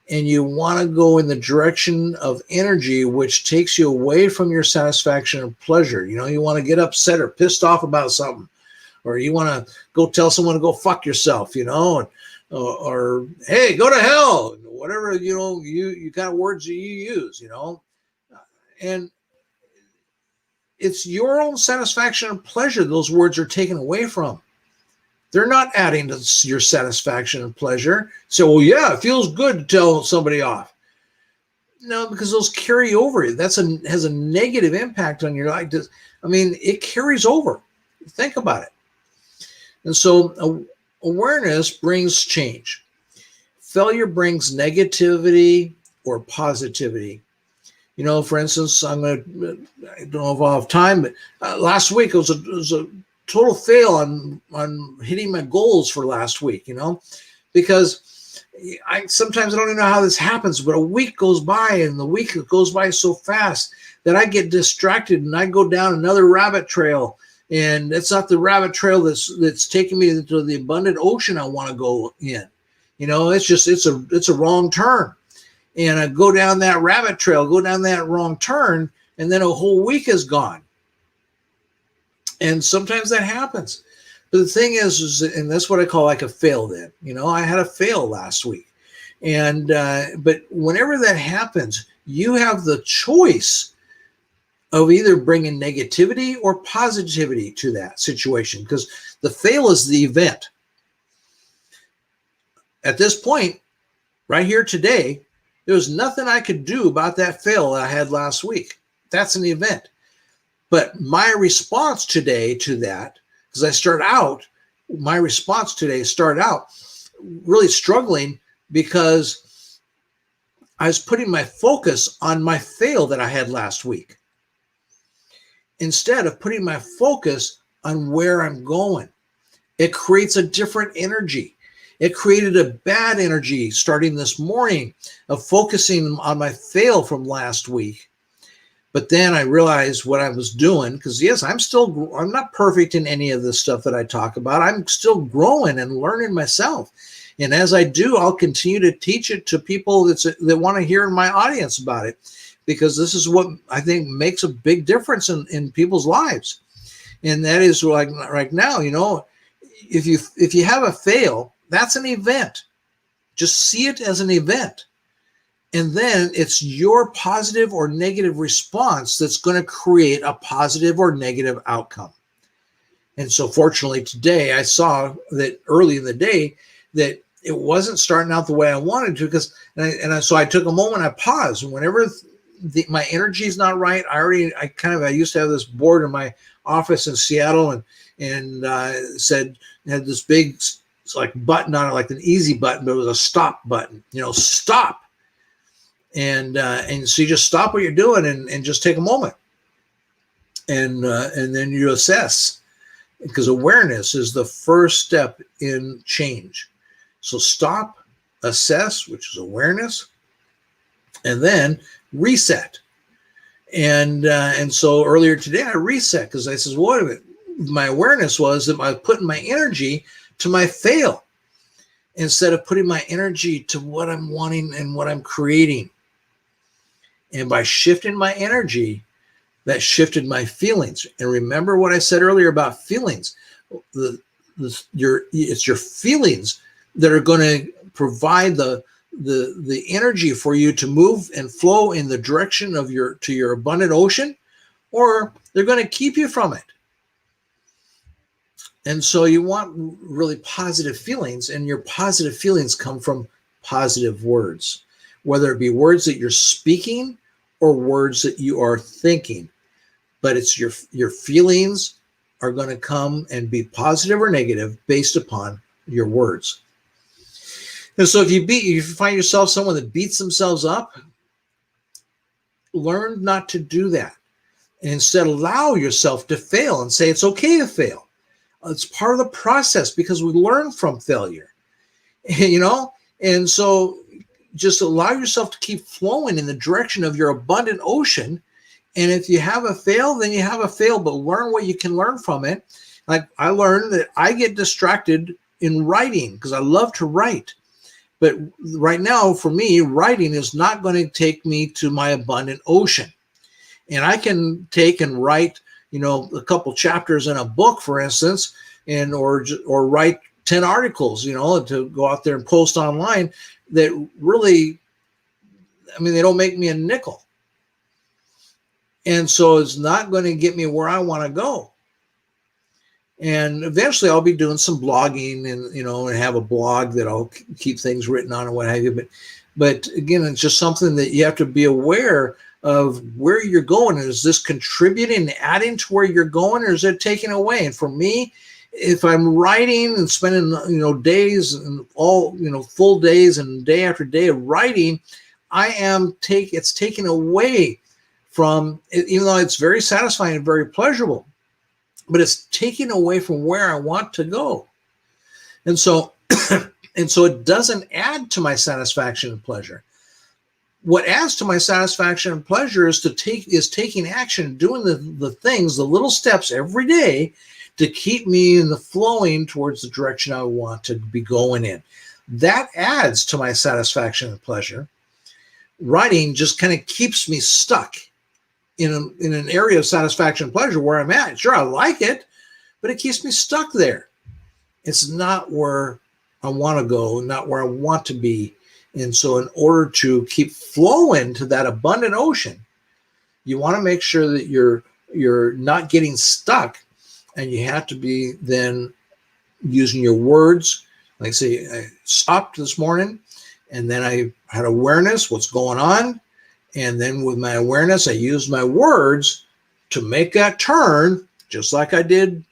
and you want to go in the direction of energy which takes you away from your satisfaction and pleasure. You know, you want to get upset or pissed off about something, or you want to go tell someone to go fuck yourself, you know, or hey, go to hell, whatever, you know, you got words that you use, you know, and it's your own satisfaction and pleasure those words are taken away from. They're not adding to your satisfaction and pleasure. So, well, yeah, it feels good to tell somebody off. No, because those carry over. Has a negative impact on your life. I mean, it carries over. Think about it. And so awareness brings change. Failure brings negativity or positivity. You know, for instance, I don't know if I'll have time, but last week it was a total fail on hitting my goals for last week, you know, because sometimes I don't even know how this happens, but a week goes by and the week goes by so fast that I get distracted and I go down another rabbit trail, and it's not the rabbit trail that's taking me to the abundant ocean I want to go in. You know, it's a wrong turn. And I go down that rabbit trail, go down that wrong turn, and then a whole week is gone. And sometimes that happens. But the thing is, and that's what I call like a fail then. You know, I had a fail last week. And but whenever that happens, you have the choice of either bringing negativity or positivity to that situation, because the fail is the event. At this point, right here today, there was nothing I could do about that fail that I had last week. That's an event. But my response today to that, because my response today started out really struggling because I was putting my focus on my fail that I had last week, instead of putting my focus on where I'm going. It creates a different energy. It created a bad energy starting this morning of focusing on my fail from last week. But then I realized what I was doing, because yes, I'm not perfect in any of the stuff that I talk about. I'm still growing and learning myself. And as I do, I'll continue to teach it to people that want to hear in my audience about it, because this is what I think makes a big difference in people's lives. And that is like right now, you know, if you have a fail, that's an event. Just see it as an event. And then it's your positive or negative response that's going to create a positive or negative outcome. And so fortunately today, I saw that early in the day that it wasn't starting out the way I wanted to, so I took a moment, I paused. And whenever my energy is not right, I used to have this board in my office in Seattle, and had this big, it's like button on it, like an easy button, but it was a stop button, you know, stop. And so you just stop what you're doing and just take a moment, and then you assess, because awareness is the first step in change. So stop, assess, which is awareness, and then reset. And so earlier today I reset because I says, wait a minute. My awareness was that I was putting my energy to my fail instead of putting my energy to what I'm wanting and what I'm creating. And by shifting my energy, that shifted my feelings. And remember what I said earlier about feelings. It's your feelings that are going to provide the energy for you to move and flow in the direction of your abundant ocean, or they're going to keep you from it. And so you want really positive feelings, and your positive feelings come from positive words, whether it be words that you're speaking or words that you are thinking. But it's your feelings are going to come and be positive or negative based upon your words. And so if you find yourself someone that beats themselves up, learn not to do that. And instead allow yourself to fail and say it's okay to fail. It's part of the process because we learn from failure, and so just allow yourself to keep flowing in the direction of your abundant ocean. And if you have a fail, then you have a fail, but learn what you can learn from it. Like I learned that I get distracted in writing because I love to write. But right now, for me, writing is not going to take me to my abundant ocean. And I can take and write, a couple chapters in a book, for instance, or write 10 articles, to go out there and post online that really, they don't make me a nickel. And so it's not going to get me where I want to go. And eventually I'll be doing some blogging and have a blog that I'll keep things written on and what have you. But again, it's just something that you have to be aware of where you're going. Is this contributing, adding to where you're going, or is it taking away? And for me, if I'm writing and spending, days and all, full days and day after day of writing, it's taken away from, even though it's very satisfying and very pleasurable, but it's taking away from where I want to go. And so, it doesn't add to my satisfaction and pleasure. What adds to my satisfaction and pleasure is taking action, doing the things, the little steps every day to keep me in the flowing towards the direction I want to be going in. That adds to my satisfaction and pleasure. Writing just kind of keeps me stuck in an area of satisfaction and pleasure where I'm at. Sure, I like it, but it keeps me stuck there. It's not where I want to go, not where I want to be. And so in order to keep flowing to that abundant ocean, you want to make sure that you're not getting stuck, and you have to be then using your words. Like say, I stopped this morning and then I had awareness, what's going on. And then with my awareness, I used my words to make that turn, just like I did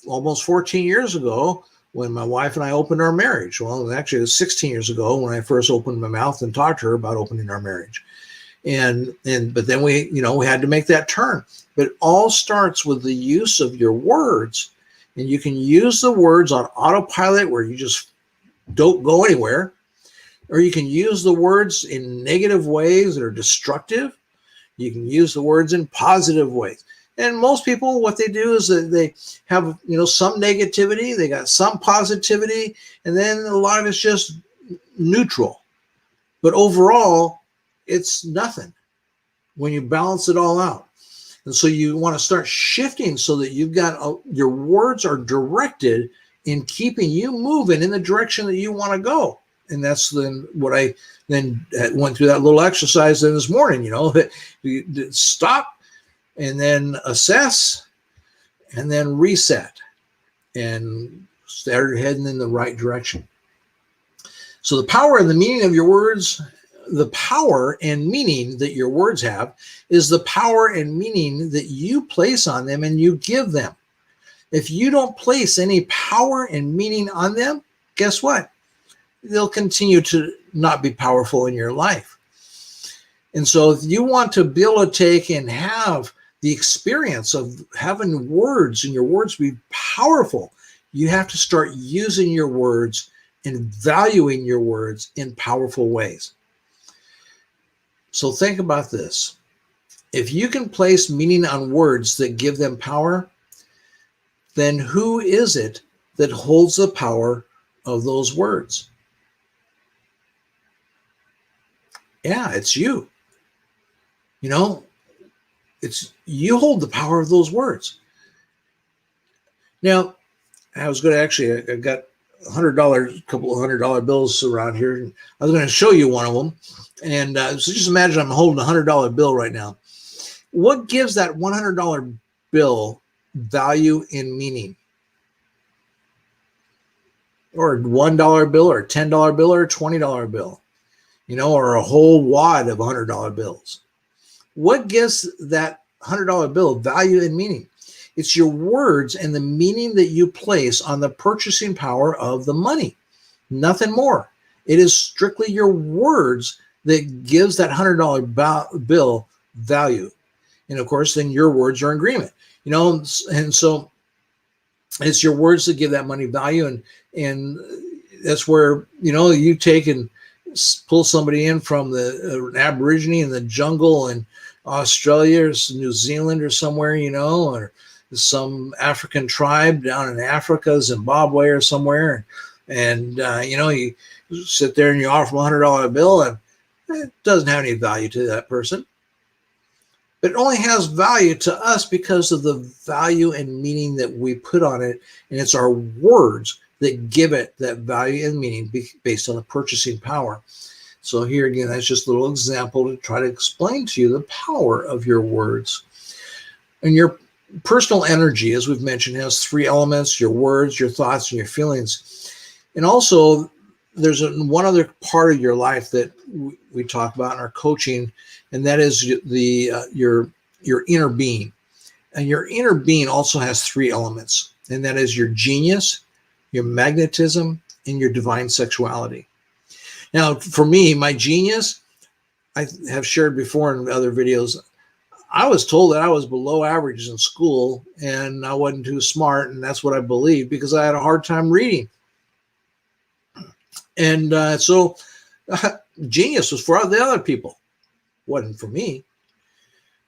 almost 14 years ago when my wife and I opened our marriage. Well, actually, it was 16 years ago when I first opened my mouth and talked to her about opening our marriage. But then we had to make that turn. But it all starts with the use of your words. And you can use the words on autopilot where you just don't go anywhere. Or you can use the words in negative ways that are destructive. You can use the words in positive ways. And most people, what they do is that they have, some negativity, they got some positivity, and then a lot of it's just neutral. But overall, it's nothing when you balance it all out. And so you want to start shifting so that you've got your words are directed in keeping you moving in the direction that you want to go. And that's then what I then went through that little exercise then this morning, that you stop and then assess and then reset and start heading in the right direction. So the power and the meaning of your words, the power and meaning that your words have is the power and meaning that you place on them and you give them. If you don't place any power and meaning on them, guess what? They'll continue to not be powerful in your life. And so if you want to be able to take and have the experience of having words and your words be powerful, you have to start using your words and valuing your words in powerful ways. So think about this. If you can place meaning on words that give them power, then who is it that holds the power of those words? Yeah, it's you. You know, it's you hold the power of those words. Now, I was going to I got $100, a couple of $100 bills around here. And I was going to show you one of them. And so just imagine I'm holding a $100 bill right now. What gives that $100 bill value and meaning? Or a $1 bill, or a $10 bill, or a $20 bill, or a whole wad of $100 bills. What gives that $100 bill value and meaning? It's your words and the meaning that you place on the purchasing power of the money. Nothing more. It is strictly your words that gives that $100 bill value. And of course, then your words are in agreement. And so it's your words that give that money value. And that's where, you take and pull somebody in from an Aborigine in the jungle in Australia or New Zealand or somewhere, or some African tribe down in Africa, Zimbabwe or somewhere. And you sit there and you offer them a $100 bill, and it doesn't have any value to that person. But it only has value to us because of the value and meaning that we put on it. And it's our words that give it that value and meaning based on the purchasing power. So here again, that's just a little example to try to explain to you the power of your words. And your personal energy, as we've mentioned, has three elements: your words, your thoughts, and your feelings. And also, there's one other part of your life that we talk about in our coaching, and that is your inner being. And your inner being also has three elements, and that is your genius, your magnetism, and your divine sexuality. Now, for me, my genius, I have shared before in other videos, I was told that I was below average in school and I wasn't too smart, and that's what I believed because I had a hard time reading. And so genius was for the other people. It wasn't for me.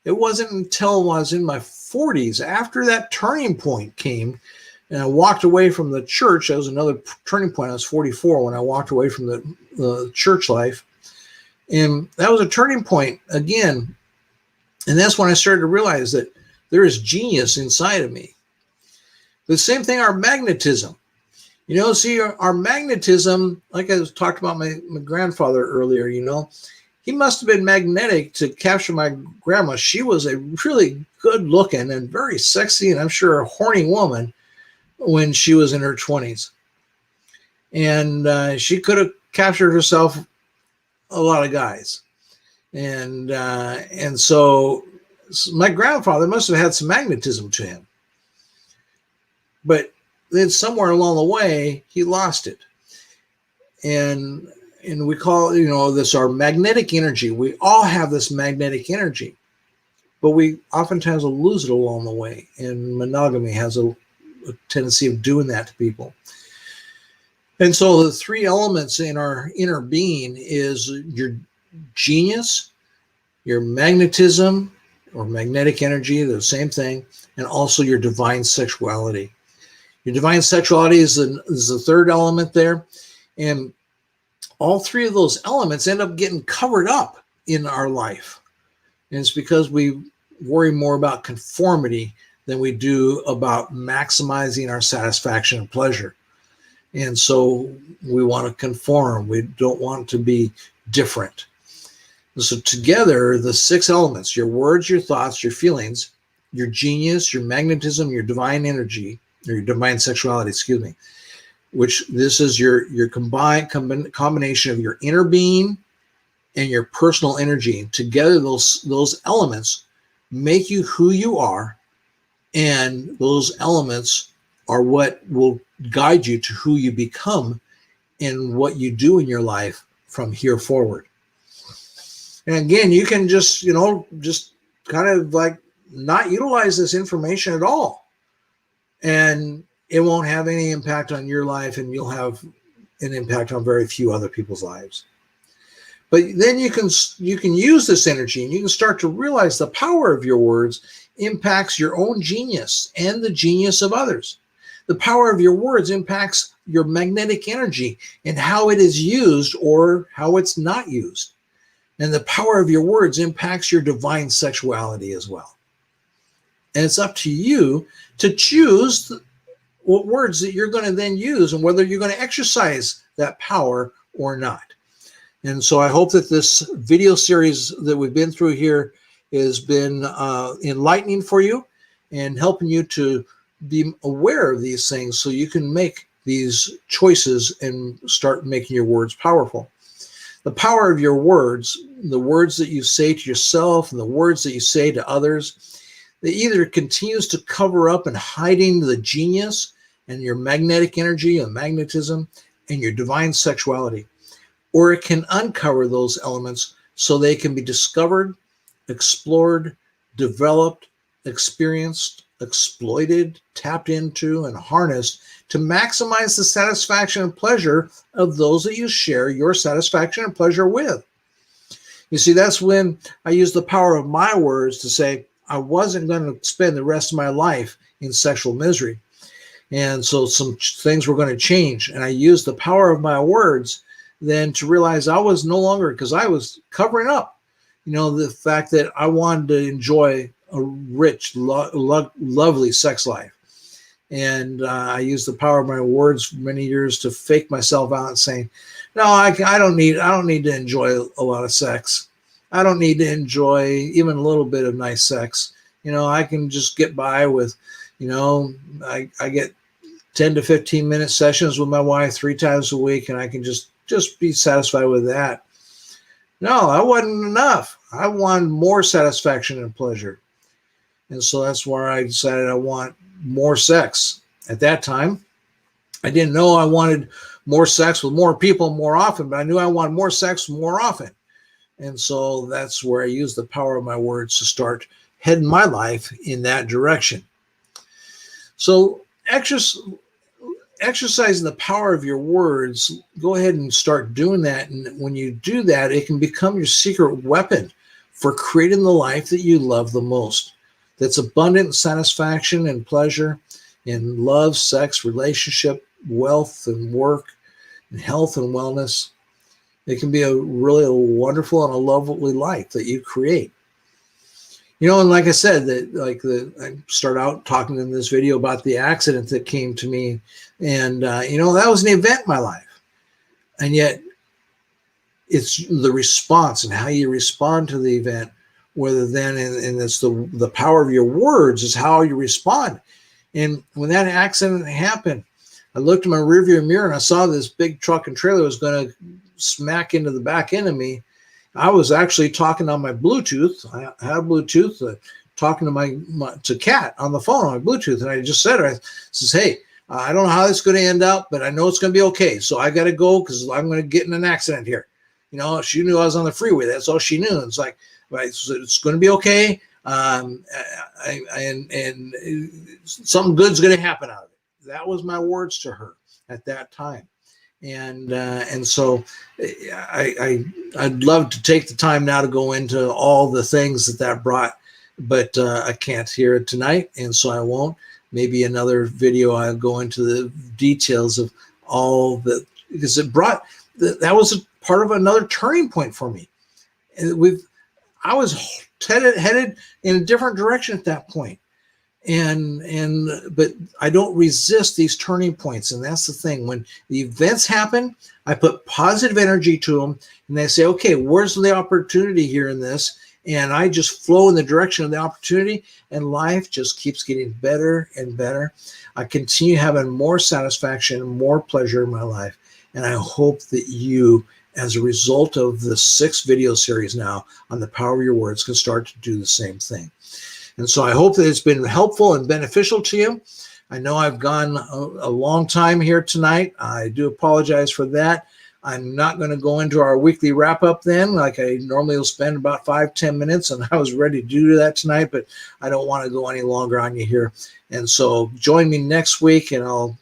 It wasn't until I was in my 40s, after that turning point came, and I walked away from the church. That was another turning point. I was 44 when I walked away from the church life. And that was a turning point again. And that's when I started to realize that there is genius inside of me. The same thing, our magnetism. See, our magnetism, like I talked about my grandfather earlier, he must have been magnetic to capture my grandma. She was a really good looking and very sexy, and I'm sure a horny woman when she was in her 20s. And she could have captured herself a lot of guys. And so my grandfather must have had some magnetism to him. But then somewhere along the way, he lost it. And we call, this our magnetic energy. We all have this magnetic energy, but we oftentimes will lose it along the way. And monogamy has a tendency of doing that to people. And so the three elements in our inner being is your genius, your magnetism or magnetic energy, the same thing, and also your divine sexuality. Your divine sexuality is the third element there. And all three of those elements end up getting covered up in our life. And it's because we worry more about conformity than we do about maximizing our satisfaction and pleasure. And so we want to conform. We don't want to be different. So together, the six elements: your words, your thoughts, your feelings, your genius, your magnetism, your divine energy, or your divine sexuality, which this is your combined combination of your inner being and your personal energy. Together, those elements make you who you are, and those elements are what will guide you to who you become and what you do in your life from here forward. And again, you can just kind of like not utilize this information at all, and it won't have any impact on your life, and you'll have an impact on very few other people's lives. But then you can use this energy, and you can start to realize the power of your words impacts your own genius and the genius of others. The power of your words impacts your magnetic energy and how it is used or how it's not used. And the power of your words impacts your divine sexuality as well. And it's up to you to choose what words that you're going to then use and whether you're going to exercise that power or not. And so I hope that this video series that we've been through here has been enlightening for you and helping you to be aware of these things so you can make these choices and start making your words powerful. The power of your words, the words that you say to yourself and the words that you say to others, they either continues to cover up and hiding the genius and your magnetic energy and magnetism and your divine sexuality, or it can uncover those elements so they can be discovered, explored, developed, experienced, exploited, tapped into, and harnessed to maximize the satisfaction and pleasure of those that you share your satisfaction and pleasure with. You see, that's when I use the power of my words to say, I wasn't going to spend the rest of my life in sexual misery. And so some things were going to change. And I used the power of my words then to realize I was no longer, because I was covering up, the fact that I wanted to enjoy a rich, lovely sex life. And I used the power of my words for many years to fake myself out and saying, no, I don't need to enjoy a lot of sex. I don't need to enjoy even a little bit of nice sex. I can just get by with, I get 10 to 15 minute sessions with my wife 3 times a week, and I can just be satisfied with that. No, that wasn't enough. I wanted more satisfaction and pleasure. And so that's where I decided I want more sex. At that time, I didn't know I wanted more sex with more people more often, but I knew I wanted more sex more often. And so that's where I used the power of my words to start heading my life in that direction. So exercising the power of your words, go ahead and start doing that. And when you do that, it can become your secret weapon for creating the life that you love the most. That's abundant in satisfaction and pleasure in love, sex, relationship, wealth and work, and health and wellness. It can be a really wonderful and a lovely life that you create. And like I said, I start out talking in this video about the accident that came to me. And, that was an event in my life. And yet it's the response and how you respond to the event, whether then, and it's the power of your words is how you respond. And when that accident happened, I looked in my rearview mirror and I saw this big truck and trailer was going to smack into the back end of me. I was actually talking on my Bluetooth. I have Bluetooth, talking to Kat on the phone on my Bluetooth. And I just said, I says, hey, I don't know how this is going to end up, but I know it's going to be okay. So I got to go because I'm going to get in an accident here. She knew I was on the freeway. That's all she knew. It's like, right, so it's going to be okay. And something good's going to happen out of it. That was my words to her at that time. And so I'd love to take the time now to go into all the things that brought, but I can't hear it tonight, and so I won't. Maybe another video I'll go into the details of all the, because it brought, that was a part of another turning point for me. And I was headed in a different direction at that point. But I don't resist these turning points. And that's the thing. When the events happen, I put positive energy to them and I say, okay, where's the opportunity here in this? And I just flow in the direction of the opportunity, and life just keeps getting better and better. I continue having more satisfaction and more pleasure in my life. And I hope that you, as a result of the 6 video series now on the power of your words, can start to do the same thing. And so I hope that it's been helpful and beneficial to you. I know I've gone a long time here tonight. I do apologize for that. I'm not going to go into our weekly wrap up then, like I normally will spend about 5-10 minutes, and I was ready to do that tonight, but I don't want to go any longer on you here. And so join me next week, and I'll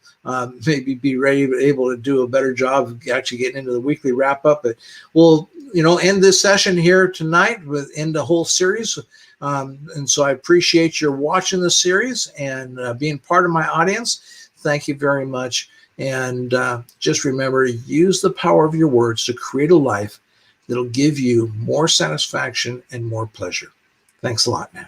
maybe be able to do a better job of actually getting into the weekly wrap up. But we'll end this session here tonight with end the whole series. And so I appreciate your watching the series and being part of my audience. Thank you very much. And just remember, use the power of your words to create a life that'll give you more satisfaction and more pleasure. Thanks a lot now.